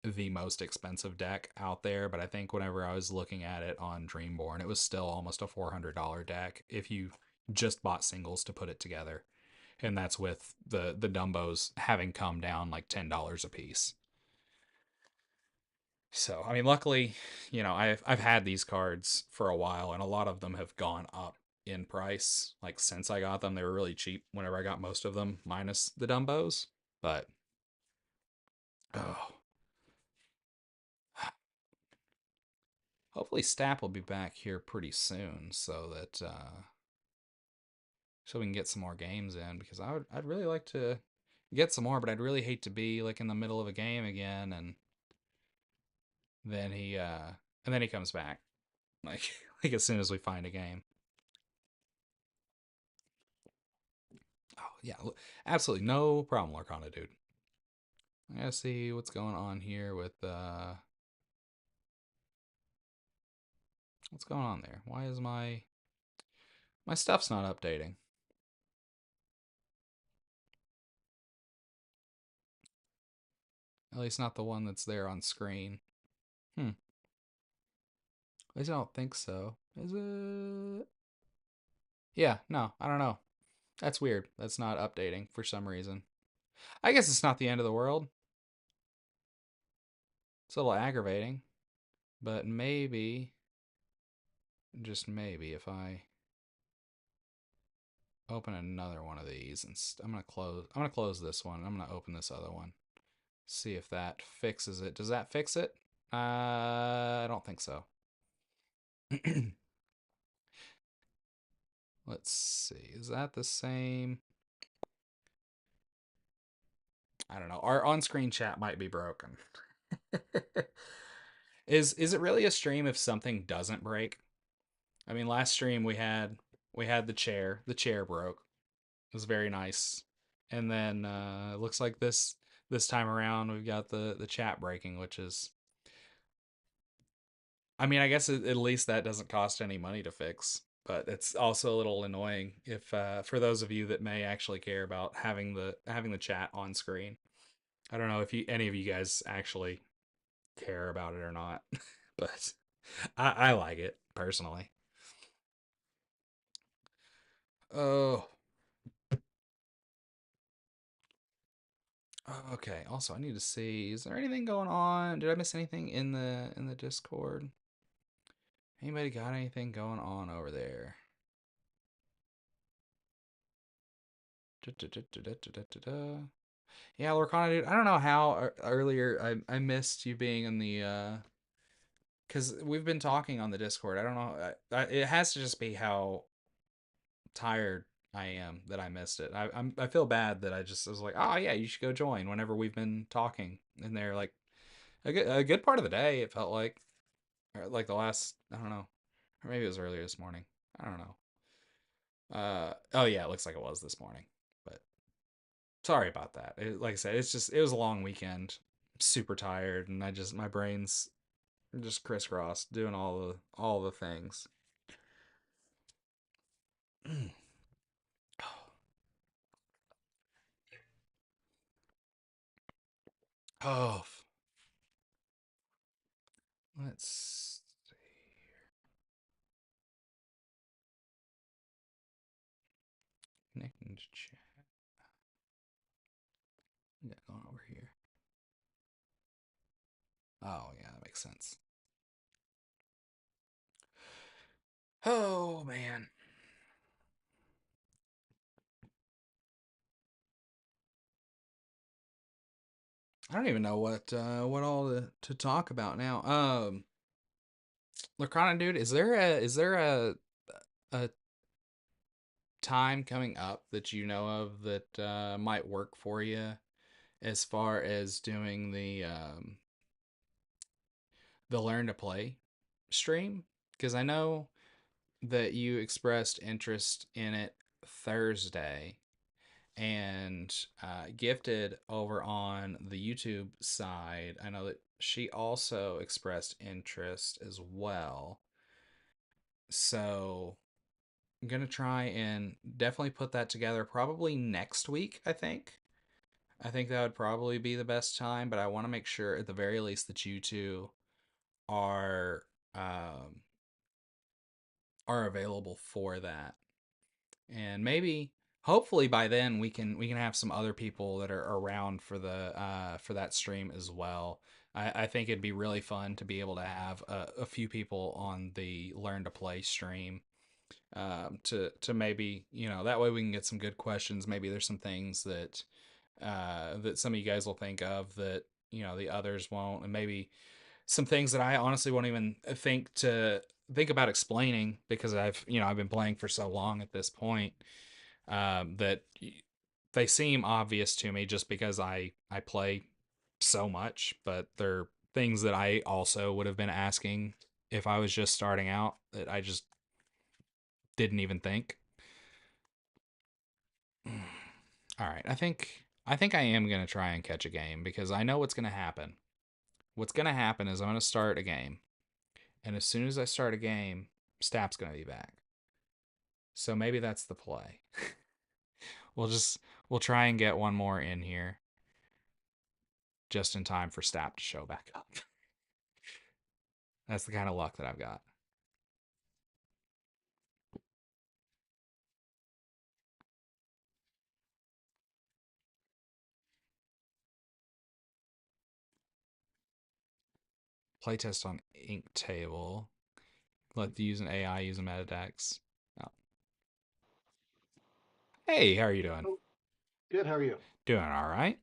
the most expensive deck out there, but I think whenever I was looking at it on Dreamborn, it was still almost a $400 deck if you just bought singles to put it together. And that's with the Dumbos having come down like $10 a piece. So, I mean, luckily, I've had these cards for a while, and a lot of them have gone up in price. Like, since I got them, they were really cheap whenever I got most of them, minus the Dumbos. But, oh. Hopefully Stapp will be back here pretty soon so that, so we can get some more games in, because I'd really like to get some more, but I'd really hate to be, like, in the middle of a game again, and then he comes back. Like, like as soon as we find a game. Oh, yeah. Absolutely no problem, Lorcana, dude. I gotta see what's going on here with, what's going on there? Why is my stuff's not updating? At least not the one that's there on screen. At least I don't think so. Is it? Yeah, no, I don't know. That's weird. That's not updating for some reason. I guess it's not the end of the world. It's a little aggravating. But maybe, just maybe, if I open another one of these, and I'm gonna close this one. I'm gonna open this other one. See if that fixes it. Does that fix it? I don't think so. Let's see. Is that the same? I don't know. Our on-screen chat might be broken. Is it really a stream if something doesn't break? I mean, last stream we had the chair. The chair broke. It was very nice. And then it looks like this time around we've got the chat breaking, which is, I mean, I guess at least that doesn't cost any money to fix, but it's also a little annoying if for those of you that may actually care about having the chat on screen. I don't know if any of you guys actually care about it or not, but I like it personally. Oh. Okay. Also, I need to see, is there anything going on? Did I miss anything in the Discord? Anybody got anything going on over there? Yeah, Lorcana, dude, I don't know how earlier I missed you being in the because we've been talking on the Discord. I don't know. It has to just be how tired I am that I missed it. I feel bad that I was like, oh yeah, you should go join whenever we've been talking in there, like a good part of the day. It felt like, or like the last, I don't know, or maybe it was earlier this morning. I don't know. Oh yeah, it looks like it was this morning. But sorry about that. Like I said, it was a long weekend. Super tired, and my brain's just crisscrossed doing all the things. Oh, let's see here. Connecting to chat. We got going over here. Oh yeah, that makes sense. Oh man. I don't even know what all to talk about now. Lacana, dude, is there a time coming up that you know of that might work for you as far as doing the learn to play stream? Because I know that you expressed interest in it Thursday, and Gifted over on the YouTube side, I know that she also expressed interest as well. So I'm gonna try and definitely put that together probably next week, I think. I think that would probably be the best time, but I want to make sure at the very least that you two are um, are available for that. And maybe hopefully by then we can have some other people that are around for that stream as well. I think it'd be really fun to be able to have a few people on the Learn to Play stream, to maybe, that way we can get some good questions. Maybe there's some things that some of you guys will think of that the others won't, and maybe some things that I honestly won't even think about explaining, because I've been playing for so long at this point, that they seem obvious to me just because I play so much, but they're things that I also would have been asking if I was just starting out that I just didn't even think. All right, I think I am going to try and catch a game, because I know what's going to happen. What's going to happen is I'm going to start a game. And as soon as I start a game, Stap's going to be back. So maybe that's the play. We'll try and get one more in here just in time for Stap to show back up. That's the kind of luck that I've got. Playtest on Inktable. Let the use an AI use a metadex. Oh. Hey, how are you doing? Good. How are you? Doing all right.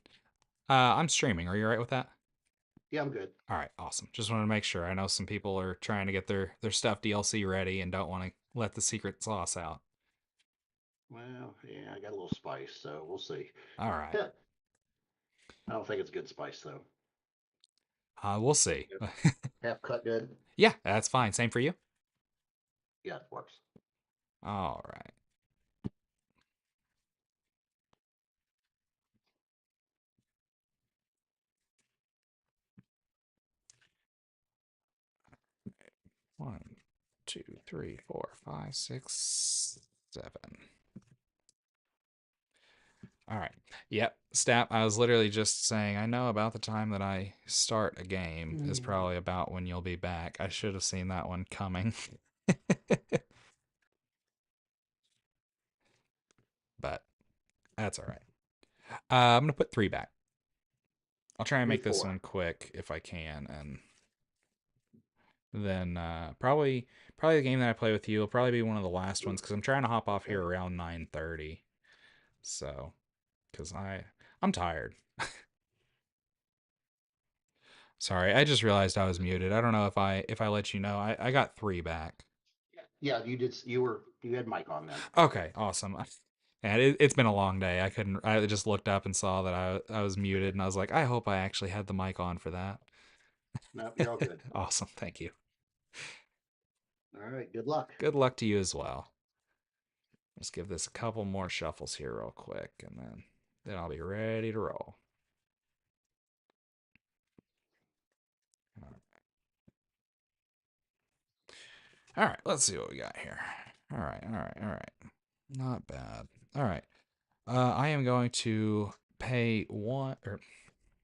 I'm streaming. Are you all right with that? Yeah, I'm good. All right, awesome. Just wanted to make sure. I know some people are trying to get their stuff DLC ready and don't want to let the secret sauce out. Well, yeah, I got a little spice, so we'll see. All right. Yeah. I don't think it's good spice though. We'll see. Half cut good. Yeah, that's fine. Same for you. Yeah, it works. All right. One, 2, 3, 4, 5, 6, 7. All right. Yep. Stap, I was literally just saying, I know about the time that I start a game is probably about when you'll be back. I should have seen that one coming. But that's all right. I'm going to put 3 back. I'll try and make this 4. one quick if I can, and then probably the game that I play with you will probably be one of the last ones, because I'm trying to hop off here around 9:30. So, because I'm tired. Sorry, I just realized I was muted. I don't know if I let you know. I got 3 back. Yeah, you did. You had Mike on then. Okay, awesome. And it's been a long day. I just looked up and saw that I was muted, and I was like, I hope I actually had the mic on for that. No, you're all good. Awesome, thank you. All right. Good luck. Good luck to you as well. Let's give this a couple more shuffles here real quick, and then I'll be ready to roll. All right, let's see what we got here. All right. Not bad. All right. I am going to pay one, or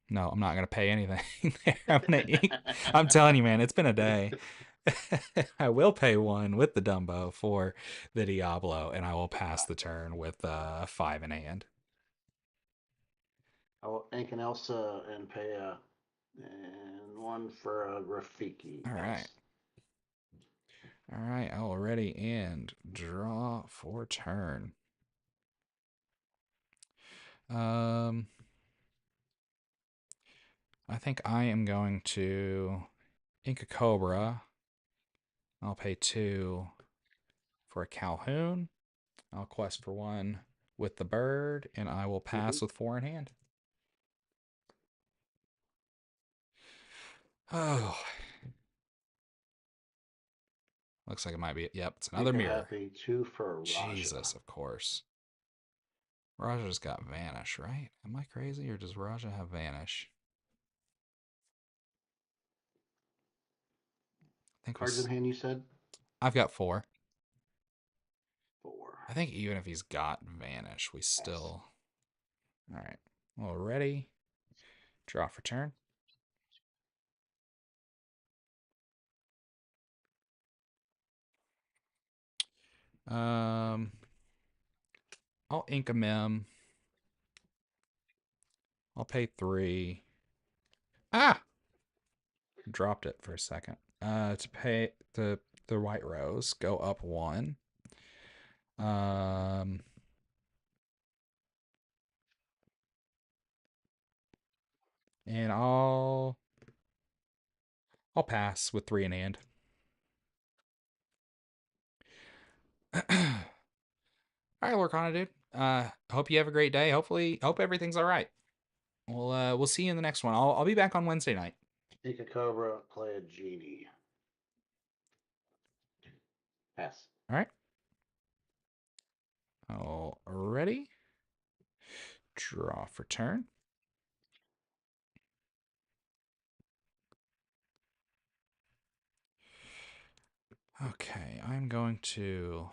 no, I'm not going to pay anything. I'm telling you, man, it's been a day. I will pay 1 with the Dumbo for the Diablo, and I will pass the turn with 5 in hand. Anything else and pay and 1 for Rafiki. All right. All right, I will ready and draw for turn. I think I am going to ink a Cobra. I'll pay 2 for a Calhoun. I'll quest for 1 with the bird, and I will pass with 4 in hand. Oh. Looks like it might be. Yep, it's another mirror. Happy 2 for Raja. Jesus, of course. Raja's got Vanish, right? Am I crazy, or does Raja have Vanish? I think Cards in hand, you said? I've got 4. 4. I think even if he's got Vanish, we still... All right. Already. Draw for turn. I'll ink a mem. I'll pay 3. Ah! Dropped it for a second. To pay the White Rose, go up 1. And I'll pass with 3 in hand. All right, Lorcana, dude. Hope you have a great day. Hope everything's all right. We'll see you in the next one. I'll be back on Wednesday night. Take a Cobra, play a Genie. Pass. All right. Already. Draw for turn. Okay, I'm going to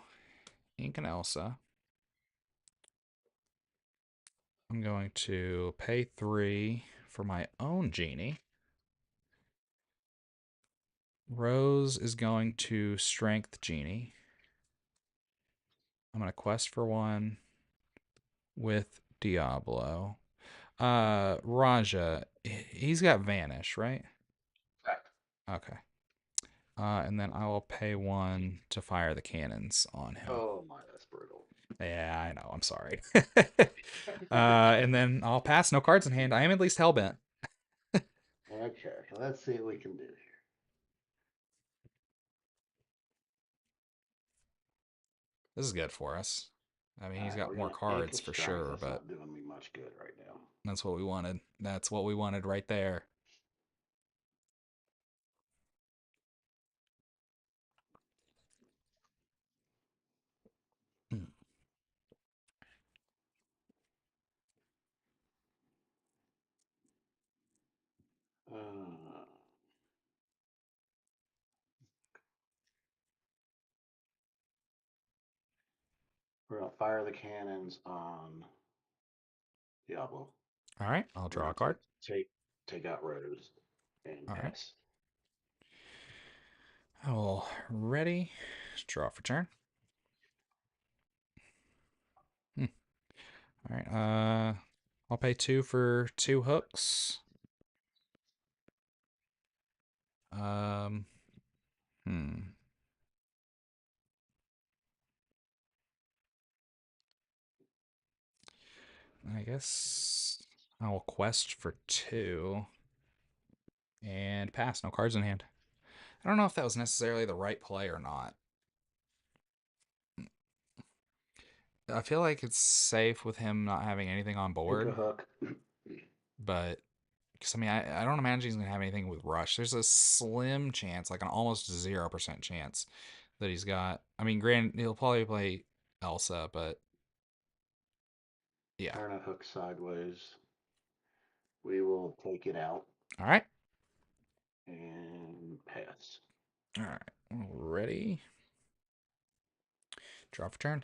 ink an Elsa. I'm going to pay 3 for my own Genie. Rose is going to strength Genie. I'm going to quest for 1 with Diablo. Raja, he's got Vanish, right? Correct. Okay. And then I will pay 1 to fire the cannons on him. Oh my, that's brutal. Yeah, I know. I'm sorry. And then I'll pass. No cards in hand. I am at least hellbent. Okay, let's see what we can do here. This is good for us. I mean, he's Alright, got we're more gonna ink cards a for strength. sure, That's but not doing me much good right now. that's what we wanted. That's what we wanted right there. Uh, we're gonna fire the cannons on Diablo. All right, I'll We're draw gonna a card. take out Rose and All right. pass. I will ready. Draw for turn. All right. I'll pay 2 for 2 hooks. Hmm. I guess I will quest for 2 and pass. No cards in hand. I don't know if that was necessarily the right play or not. I feel like it's safe with him not having anything on Take a board, hook. but because I mean, I don't imagine he's gonna have anything with rush. There's a slim chance, like an almost 0% chance, that he's got. I mean, granted, he'll probably play Elsa, but yeah. Turn a hook sideways. We will take it out All right. and pass. All right. Ready. Draw for turn.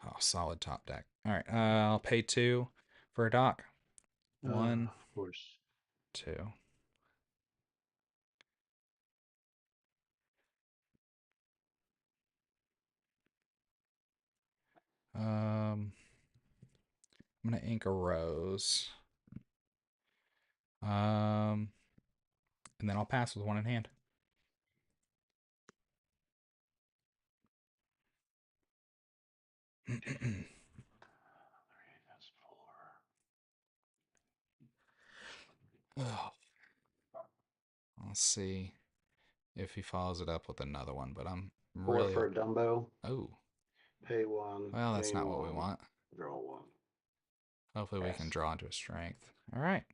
Oh, solid top deck. All right. I'll pay 2 for a dock. 1, Of course. 2. I'm gonna ink a Rose. And then I'll pass with 1 in hand. That's 4. Oh. I'll see if he follows it up with another one, but I'm 4 really. for a Dumbo. Oh, Pay 1. well, that's gain not what we 1, want. Draw 1. Hopefully, we can Pass. draw into a strength. All right.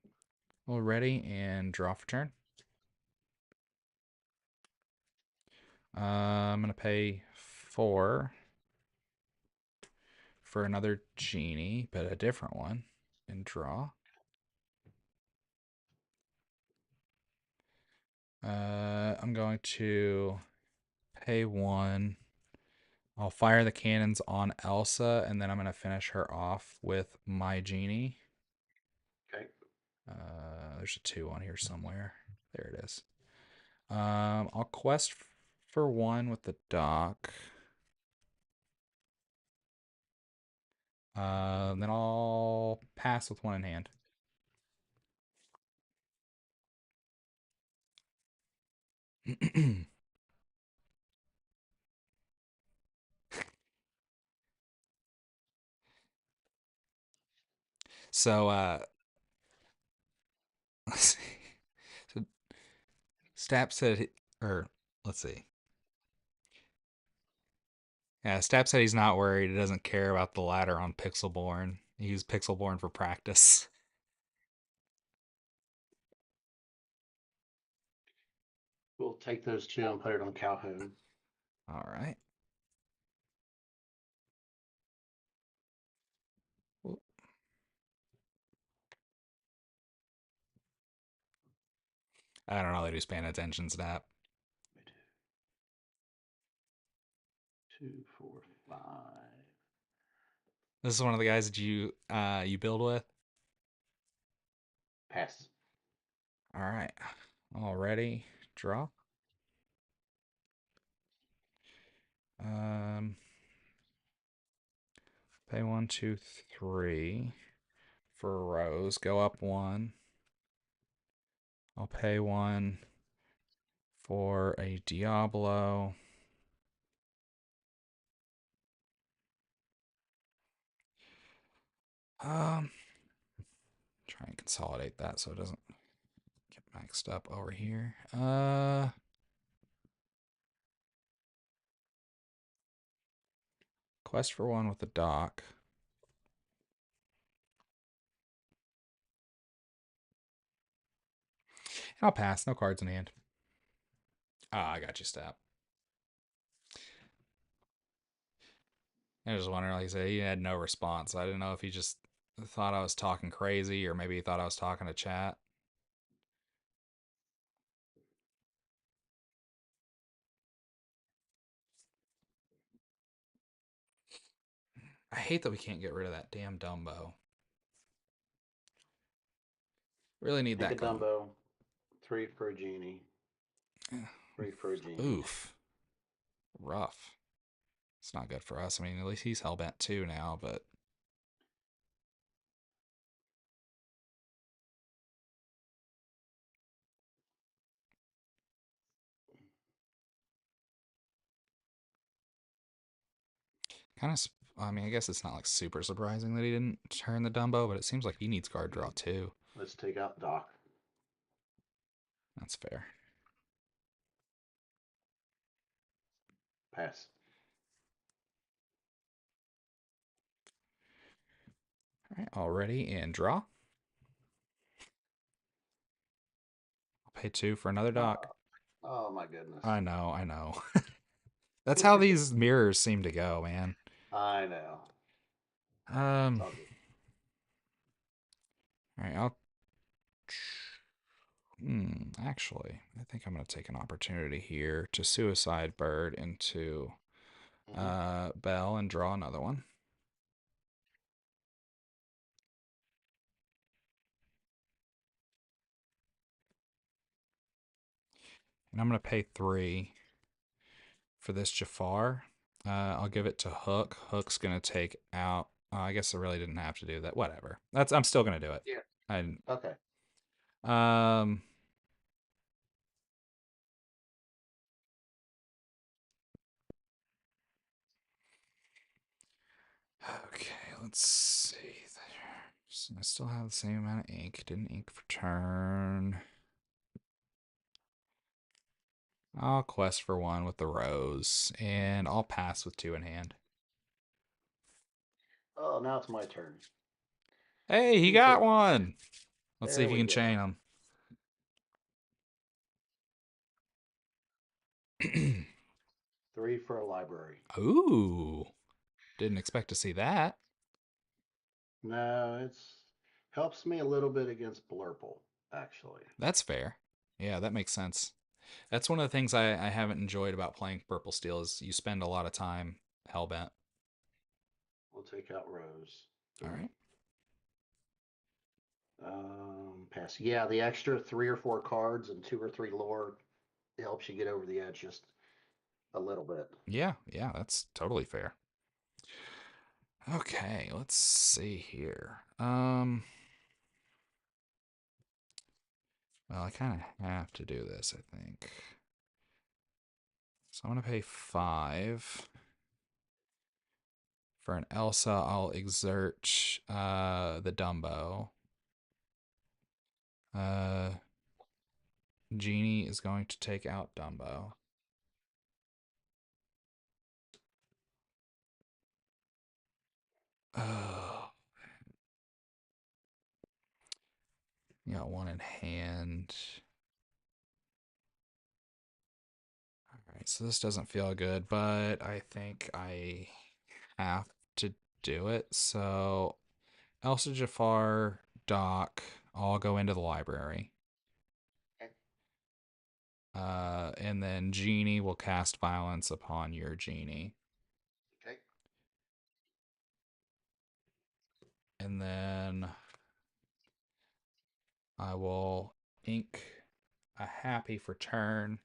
Well, ready and draw for turn. I'm going to pay 4 for another Genie, but a different one, and draw. I'm going to pay 1 I'll fire the cannons on Elsa, and then I'm going to finish her off with my genie. Okay. There's a 2 on here somewhere. There it is. I'll quest for 1 with the dock. Then I'll pass with 1 in hand. So, let's see. So, Stap said, or let's see. Yeah, Stap said he's not worried. He doesn't care about the ladder on Pixelborn. He used Pixelborn for practice. We'll take those 2 and put it on Calhoun. All right. Well, I don't know that he's paying attention, Snap. 2, 4, 5. This is one of the guys that you build with. Pass. All right. Already draw. Pay 1, 2, 3 for Rose. Go up 1. I'll pay 1 for a Diablo. Try and consolidate that so it doesn't get maxed up over here. Quest for 1 with the dock. I'll pass. No cards in hand. Ah, I got you, Stap. I was wondering, like I said, he had no response. I didn't know if he just thought I was talking crazy or maybe he thought I was talking to chat. I hate that we can't get rid of that damn Dumbo. Really need Take that a going. Dumbo. 3 for a genie. 3 for a genie. Oof. Rough. It's not good for us. I mean, at least he's hellbent too now, but kind of. I mean, I guess it's not like super surprising that he didn't turn the Dumbo, but it seems like he needs guard draw too. Let's take out Doc. That's fair. Pass. All right, already and draw. I'll pay 2 for another dock. Oh my goodness. I know, I know. That's how these mirrors seem to go, man. I know. All All good. right, actually, I think I'm going to take an opportunity here to suicide bird into Bell and draw another one. And I'm going to pay 3 for this Jafar. I'll give it to Hook. Hook's going to take out. I guess I really didn't have to do that. Whatever. I'm still going to do it. Yeah. Okay. Okay, let's see. So I still have the same amount of ink. Didn't ink for turn. I'll quest for 1 with the Rose, and I'll pass with 2 in hand. Oh, now it's my turn. Hey, he got one! Let's see if you can chain him. 3 for a library. Ooh. Didn't expect to see that. No, it's helps me a little bit against Blurple, actually. That's fair. Yeah, that makes sense. That's one of the things I haven't enjoyed about playing Purple Steel is you spend a lot of time Hellbent. We'll take out Rose. All right. Pass. Yeah, the extra 3 or 4 cards and 2 or 3 lore helps you get over the edge just a little bit. Yeah, that's totally fair. Okay, let's see here. Well, I kind of have to do this, I think. So I'm going to pay 5. For an Elsa, I'll exert the Dumbo. Genie is going to take out Dumbo. Oh. You got one in hand. Alright, so this doesn't feel good, but I think I have to do it. So Elsa, Jafar, Doc all go into the library. Okay. And then Genie will cast violence upon your Genie. Okay. And then I will ink a happy for turn.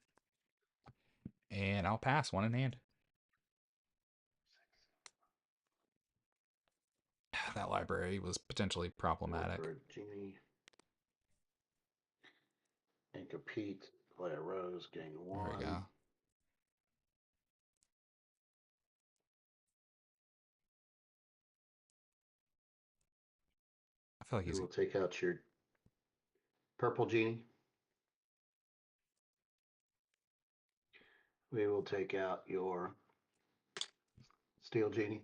And I'll pass one in hand. That library was potentially problematic. For a Genie. And compete. Play a Rose. Gain 1. There we go. I feel like We he's will take out your purple Genie. We will take out your steel Genie.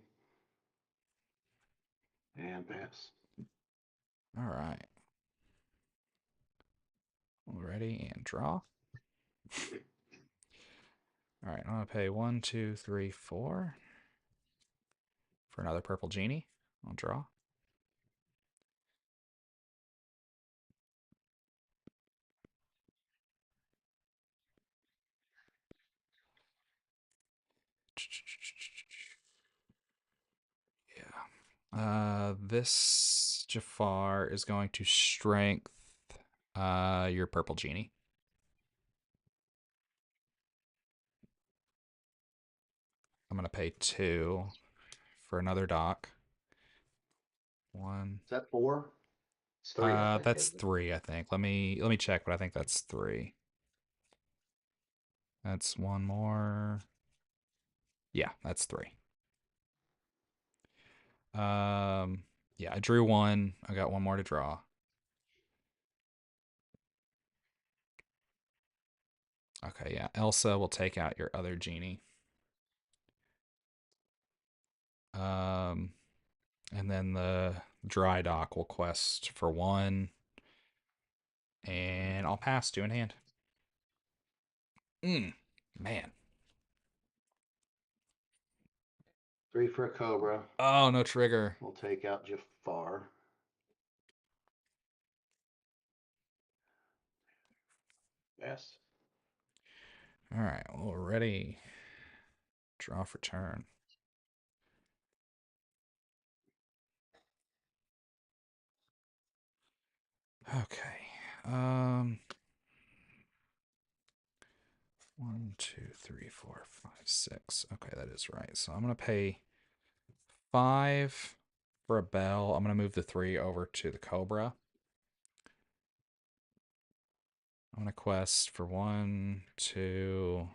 And pass. all right. Ready and draw. All right, I'm gonna pay 1, 2, 3, 4 for another purple Genie. I'll draw. Yeah. This Jafar is going to strength your purple Genie. I'm gonna pay 2 for another Doc. 1. Is that 4? It's 3. I think, That's isn't it? 3, I think. Let me check, but I think that's 3. That's one more. Yeah, that's 3. Yeah, I drew 1. I got 1 more to draw. Okay, yeah. Elsa will take out your other Genie. And then the Dry Dock will quest for 1. And I'll pass 2 in hand. Man. 3 for a Cobra. Oh, no trigger. We'll take out Jafar. Yes. All right, well, ready. Draw for turn. Okay. 1, 2, 3, 4, 5, 6. Okay, that is right. So I'm gonna pay 5 for a bell. I'm gonna move the 3 over to the Cobra. I'm gonna quest for 1, 2,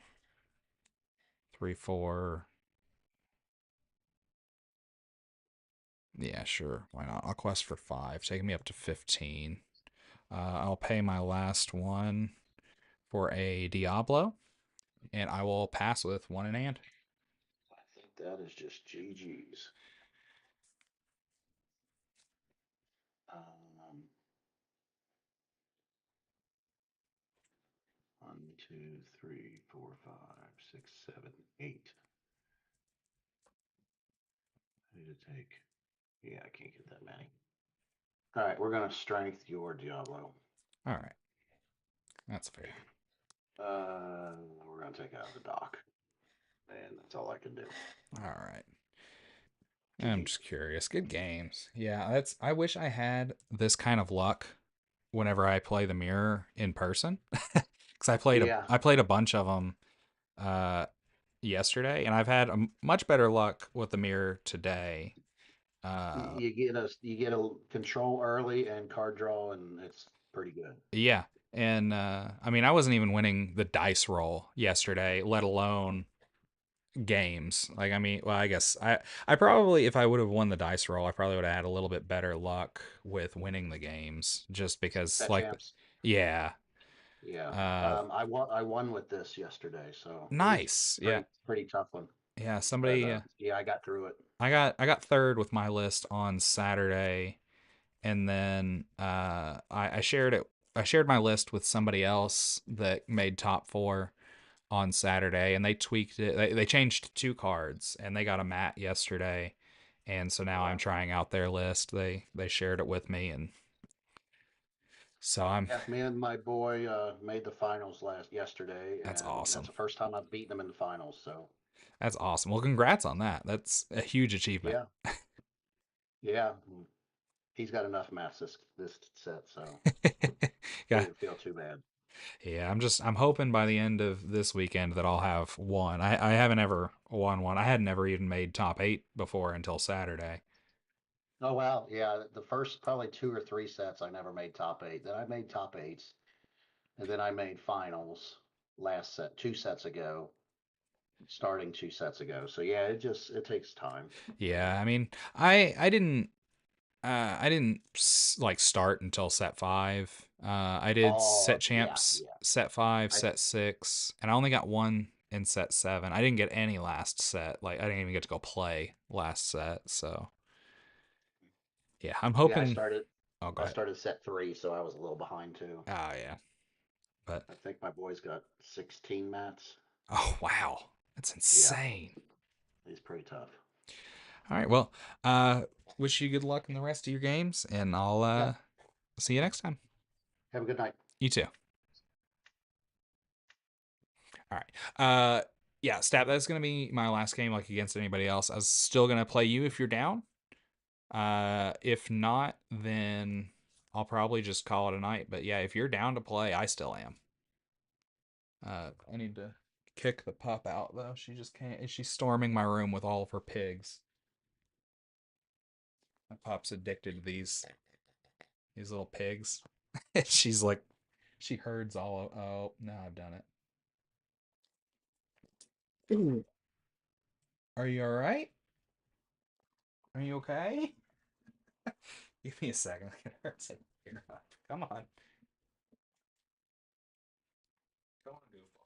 3, 4. Yeah, sure. Why not? I'll quest for 5, taking me up to 15. I'll pay my last 1 for a Diablo, and I will pass with 1 in hand. I think that is just GG's. 1, 2, 3, 4, 5, 6, 7, 8. I need to take. Yeah, I can't get that many. All right, we're gonna strength your Diablo. All right. That's fair. We're gonna take out the Doc. And that's all I can do. All right. I'm just curious. Good games. Yeah, that's. I wish I had this kind of luck whenever I play the mirror in person, because Yeah. I played a bunch of them yesterday, and I've had much better luck with the mirror today. You get a control early and card draw, and it's pretty good. Yeah, and I mean, I wasn't even winning the dice roll yesterday, let alone games. Like, I mean, well, I guess I probably, if I would have won the dice roll, I probably would have had a little bit better luck with winning the games, just because, Pet like, champs. yeah, Yeah. uh, I won with this yesterday, so it was nice, yeah, pretty tough one. yeah. But Somebody, yeah, I got through it. I got third with my list on Saturday, and then I shared it. I shared my list with somebody else that made top four on Saturday, and they tweaked it. They changed two cards, and they got a mat yesterday, and so now I'm Wow. trying out their list. They shared it with me, and so I'm. Yeah, me and my boy made the finals yesterday, That's and that's awesome. the first time I've beaten him in the finals. So That's awesome. Well, congrats on that. That's a huge achievement. yeah, yeah, he's got enough maths this set, so he Yeah, didn't feel too bad. yeah. I'm hoping by the end of this weekend that I'll have one. I haven't ever won one. I had never even made top 8 before until Saturday. Oh wow, yeah. The first probably 2 or 3 sets I never made top 8. Then I made top 8s, and then I made finals last set 2 sets ago, starting 2 sets ago. So yeah, it takes time. Yeah, I mean, I didn't like start until set 5. I did set Oh yeah, champs, yeah. set 5, I set 6, and I only got one in set 7. I didn't get any last set. Like, I didn't even get to go play last set. So yeah, I'm yeah hoping. Oh, go I ahead. started set 3, so I was a little behind too. Oh yeah, but I think my boy's got 16 mats. oh wow, that's Yeah, insane. he's pretty tough. All right, well, wish you good luck in the rest of your games, and I'll Yeah. see you next time. Have a good night. You too. All right. Yeah, Stat, that's gonna be my last game, like, against anybody else. I was still gonna play you if you're down. If not, then I'll probably just call it a night. But yeah, if you're down to play, I still am. I need to kick the pup out though. She just can't. She's storming my room with all of her pigs. My pup's addicted to these little pigs. She's like, she herds all. Oh, no, I've done it. Are you all right? Are you okay? Give me a second. It hurts. Come on. Come on, goofball.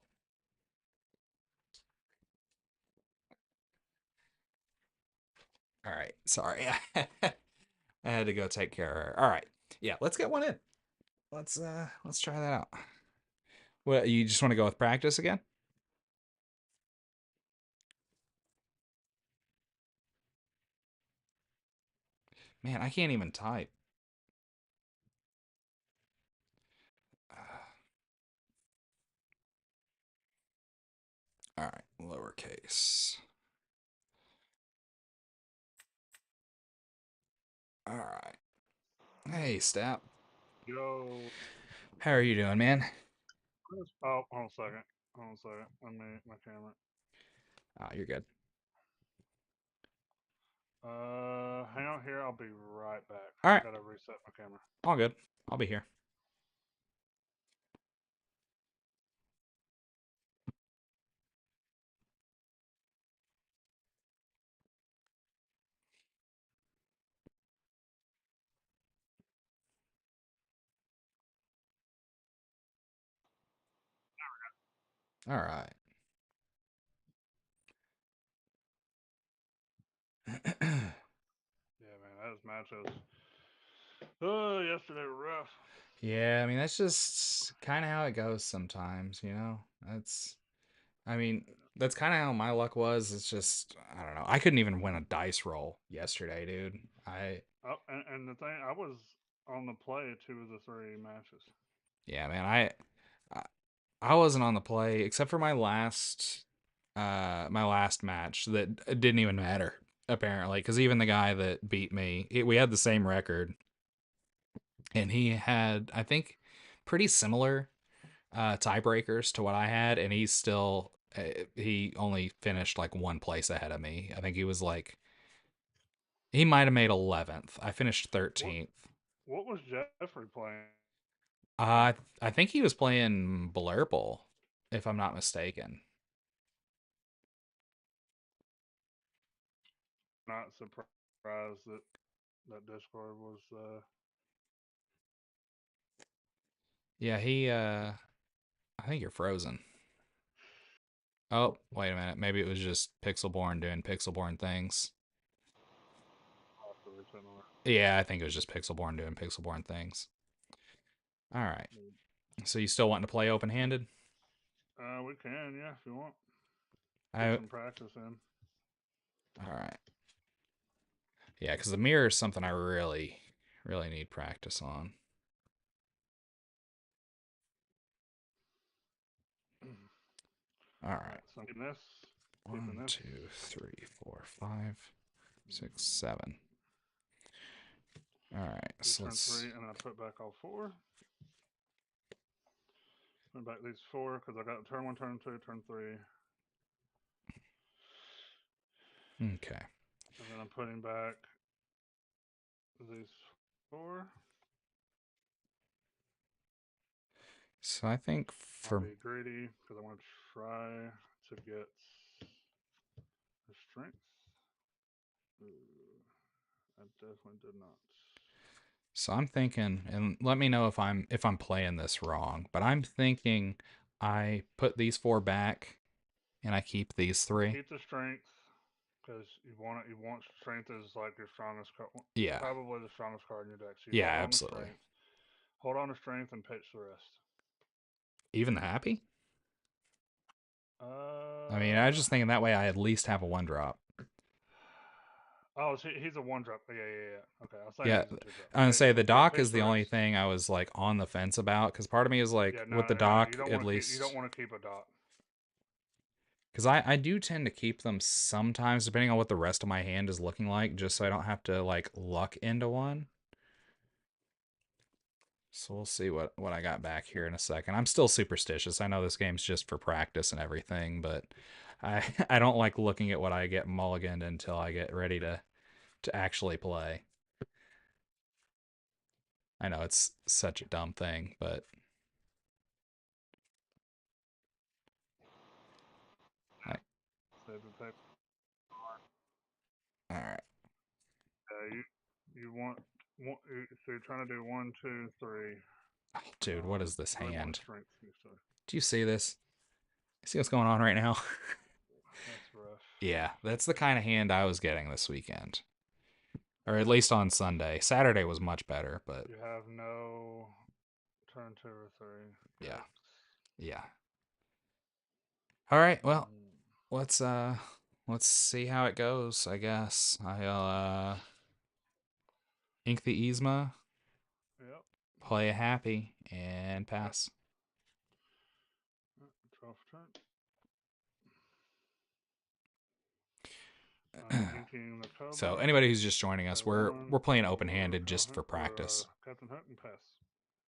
All right. Sorry. I had to go take care of her. All right. Yeah, let's get one in. Let's try that out. What, you just want to go with practice again? Man, I can't even type. All right, lowercase. All right. Hey, Stap. Yo. How are you doing, man? Oh, hold on a second. Hold on a second. Let me my camera. Oh, you're good. Hang on here. I'll be right back. All I right. gotta reset my camera. All good. I'll be here. All right. Yeah, man, those matches. Oh, yesterday were rough. Yeah, I mean, that's just kind of how it goes sometimes, you know? I mean, that's kind of how my luck was. It's just, I don't know. I couldn't even win a dice roll yesterday, dude. Oh, and the thing, I was on the play 2 of the 3 matches. Yeah, man, I wasn't on the play except for my last my last match that didn't even matter apparently, because even the guy that beat me, we had the same record, and he had, I think, pretty similar tiebreakers to what I had, and he's still he only finished like one place ahead of me. I think he was like, he might have made 11th. I finished 13th. What was Jeffrey playing? I think he was playing Blurple, if I'm not mistaken. Not surprised that Discord was. Yeah, he I think you're frozen. Oh, wait a minute. Maybe it was just Pixelborn doing Pixelborn things. Yeah, I think it was just Pixelborn doing Pixelborn things. All right. So you still wanting to play open-handed? We can, yeah, if you want. I Get some practice in. All right. Yeah, because the mirror is something I really, really need practice on. All right. So keeping this. 1, 2, 3, 4, 5, 6, 7. All right. So Turn let's... 3, and then I put back all 4. Put back these 4 because I got turn 1, turn 2, turn 3. Okay. And then I'm putting back these 4. So I think I'll for... be greedy because I want to try to get the strength. I definitely did not. So I'm thinking, and let me know if I'm playing this wrong, but I'm thinking I put these 4 back and I keep these 3. Keep the strength because you want it. You want strength as like your strongest card. Yeah. Probably the strongest card in your deck. So Yeah, absolutely. Hold on to strength and pitch the rest. Even the happy? I mean, I was just thinking that way I at least have a 1-drop. Oh, so he's a 1-drop. Yeah. Okay, I was saying Yeah, he's a 2-drop. I'm gonna say the dock pitch is the only rest. thing I was like on the fence about, because part of me is like, Yeah, with the no, dock you don't at wanna least, you don't want to keep a dock. because I do tend to keep them sometimes depending on what the rest of my hand is looking like, just so I don't have to like luck into one. So we'll see what I got back here in a second. I'm still superstitious. I know this game's just for practice and everything, but I don't like looking at what I get mulliganed until I get ready to actually play. I know it's such a dumb thing, but all right. You want so you're trying to do 1, 2, 3. Oh, dude, what is this hand? Strength, Do you see this? See what's going on right now? That's rough. Yeah, that's the kind of hand I was getting this weekend. Or at least on Sunday. Saturday was much better, but... You have no turn 2 or 3. Yeah. Yeah. All right, well, let's see how it goes, I guess. I'll ink the Yzma. Yep. Play a happy and pass. Draw for turn. So anybody who's just joining us, we're playing open-handed just for practice. Captain Hook and pass.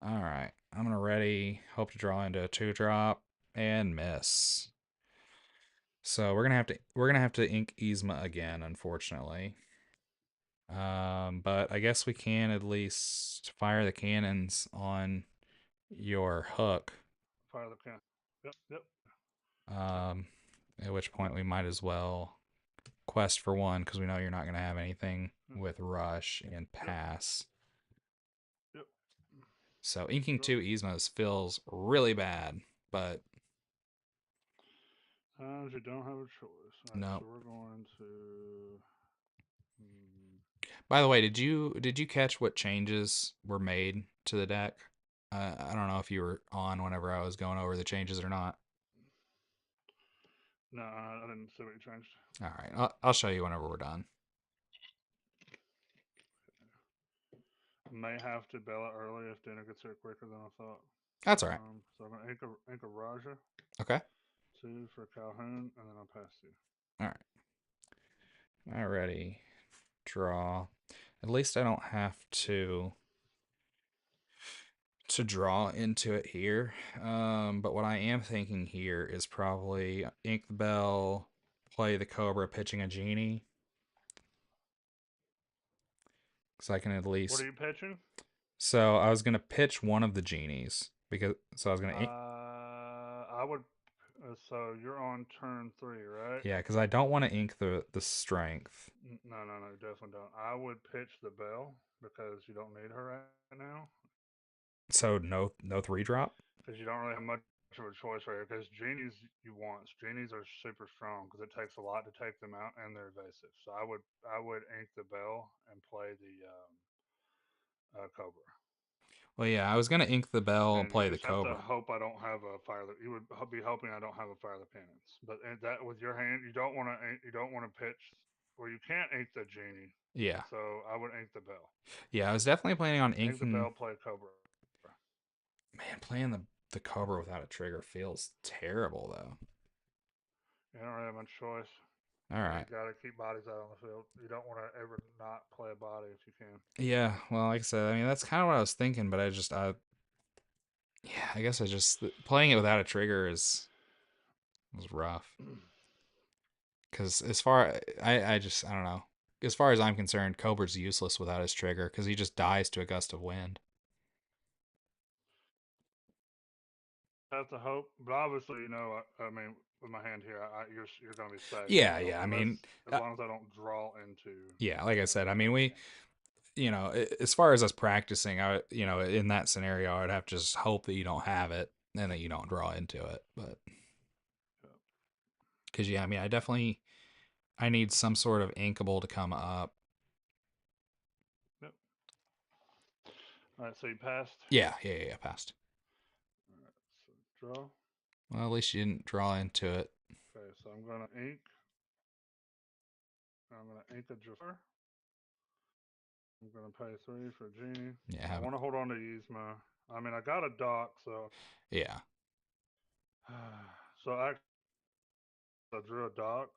All right, I'm gonna ready. Hope to draw into a 2-drop and miss. So we're gonna have to ink Yzma again, unfortunately. But I guess we can at least fire the cannons on your hook. Fire the cannon. Yep. At which point we might as well quest for 1 because we know you're not going to have anything with rush and pass. Yep. So inking 2 Yzmas feels really bad, but you don't have a choice. Right, no. So we're going to. By the way, did you catch what changes were made to the deck? I don't know if you were on whenever I was going over the changes or not. No, I didn't see what you changed. All right, I'll show you whenever we're done. May have to bail out early if dinner gets here quicker than I thought. That's all right. So I'm gonna ink a Raja. Okay. 2 for Calhoun, and then I'll pass you. All right. Alrighty. Draw. At least I don't have to draw into it here. But what I am thinking here is probably ink the bell, play the Cobra, pitching a genie. Because I can at least. What are you pitching? So I was gonna pitch one of the genies because I was gonna. I would. So you're on turn 3, right? Yeah, because I don't want to ink the strength. No, you definitely don't. I would pitch the bell because you don't need her right now. So no 3-drop. Because you don't really have much of a choice right here. Because genies you want. Genies are super strong because it takes a lot to take them out, and they're evasive. So I would ink the bell and play the Cobra. Well, yeah, I was gonna ink the bell and play you the just have Cobra. to hope I don't have a fire. You would be hoping I don't have a fire the penance. But that with your hand, you don't want to pitch. Well, you can't ink the genie. Yeah. So I would ink the bell. Yeah, I was definitely planning on Ink the inking. bell, play Cobra. Man, playing the Cobra without a trigger feels terrible though. You don't really have much choice. All right. You gotta keep bodies out on the field. You don't want to ever not play a body if you can. Yeah, well, like I said, I mean that's kind of what I was thinking, but I guess playing it without a trigger was rough. Because as far I don't know. As far as I'm concerned, Cobra's useless without his trigger because he just dies to a gust of wind. Have to hope, but obviously, I mean, with my hand here, you're gonna be safe. Yeah, I mean, as long as I don't draw into. Yeah, like I said, I mean, we, as far as us practicing, in that scenario, I'd have to just hope that you don't have it and that you don't draw into it. But because I mean, I need some sort of inkable to come up. Yep. All right, so you passed. Yeah, passed. All right, so draw. Well, at least you didn't draw into it. Okay, so I'm gonna ink. I'm gonna ink a Jafar. I'm gonna pay 3 for Genie. Yeah, I want to hold on to Yzma. I mean, I got a dock, so. Yeah. So I drew a dock.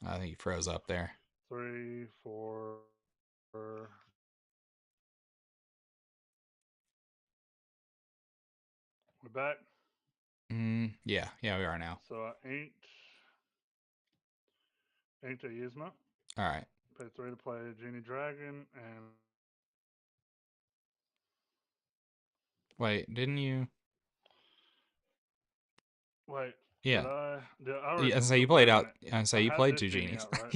I think he froze up there. 3, 4. We're back. Yeah, we are now. So I inked a Yzma. All right. Pay 3 to play Genie Dragon, and wait, didn't you? Wait. Yeah. I so you played out. And so you played 2 genies. Out, right?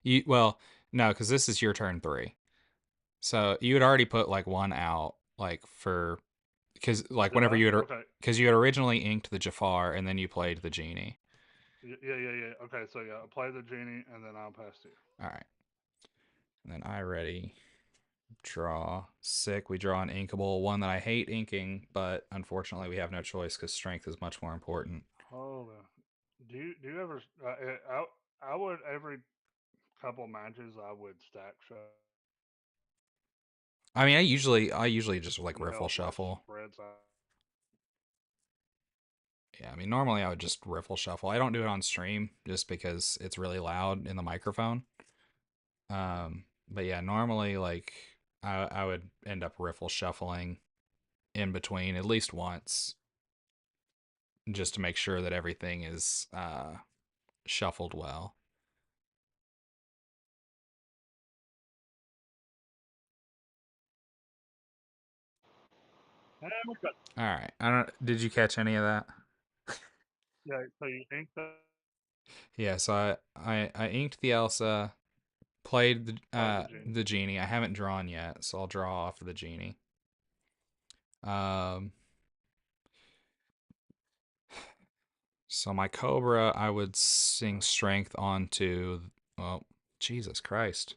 Yeah. No, because this is your turn 3. So you had already put like 1 out, like for, because like whenever you had, because you had originally inked the Jafar and then you played the genie. Yeah. Okay, so yeah, I'll play the genie and then I'll pass to you. All right. And then I ready. Draw. Sick. We draw an inkable, one that I hate inking, but unfortunately we have no choice because strength is much more important. Hold on. Do you ever? I would every couple matches I would stack shot. I mean, I usually just like riffle shuffle. Yeah, I mean, normally I would just riffle shuffle. I don't do it on stream just because it's really loud in the microphone. But yeah, normally like I would end up riffle shuffling in between at least once, just to make sure that everything is shuffled well. All right. Did you catch any of that? Yeah. So you inked that. Yeah. So I inked the Elsa, played the genie. I haven't drawn yet, so I'll draw off the genie. So my Cobra, I would sing strength onto. Well, Jesus Christ.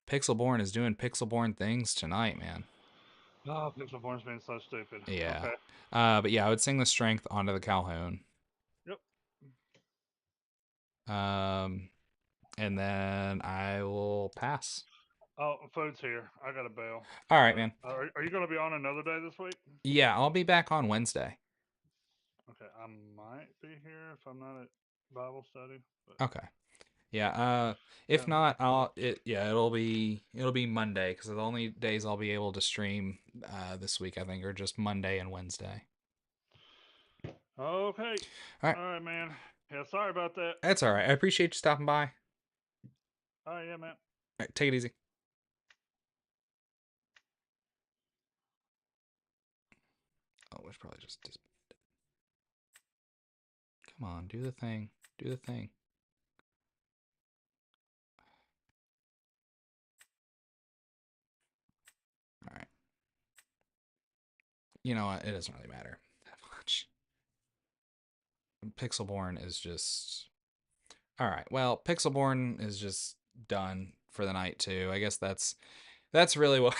Pixelborn is doing Pixelborn things tonight, man. Oh, Pixelborn's being so stupid. Yeah. Okay. But yeah, I would sing the strength onto the Calhoun. Yep. And then I will pass. Oh, food's here. I got a bail. All right, man. Are you going to be on another day this week? Yeah, I'll be back on Wednesday. Okay, I might be here if I'm not at Bible study. But Okay. Yeah. If Yeah. not, it'll be Monday because the only days I'll be able to stream this week I think are just Monday and Wednesday. Okay. All right. All right, man. Yeah, sorry about that. That's all right. I appreciate you stopping by. All right, yeah, man. All right, take it easy. Oh, we should probably just come on, do the thing. Do the thing. All right. You know what? It doesn't really matter that much. Pixelborn is just... All right. Well, Pixelborn is just done for the night too. I guess that's really what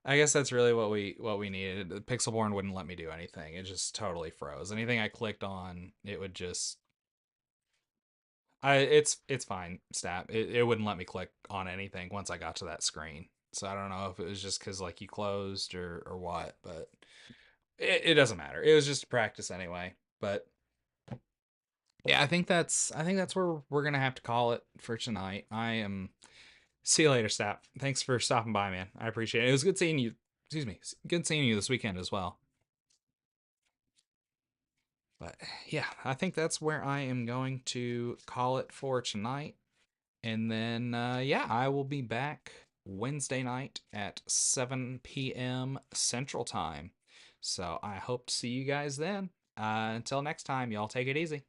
I guess that's really what we needed. Pixelborn wouldn't let me do anything. It just totally froze. Anything I clicked on, it would just it's fine, Stat. It wouldn't let me click on anything once I got to that screen. So I don't know if it was just cuz like you closed or what, but it doesn't matter. It was just practice anyway. But yeah, I think that's where we're going to have to call it for tonight. See you later, Stat. Thanks for stopping by, man. I appreciate it. It was good seeing you. Excuse me. Good seeing you this weekend as well. But yeah, I think that's where I am going to call it for tonight. And then, yeah, I will be back Wednesday night at 7 p.m. Central Time. So I hope to see you guys then. Until next time, y'all take it easy.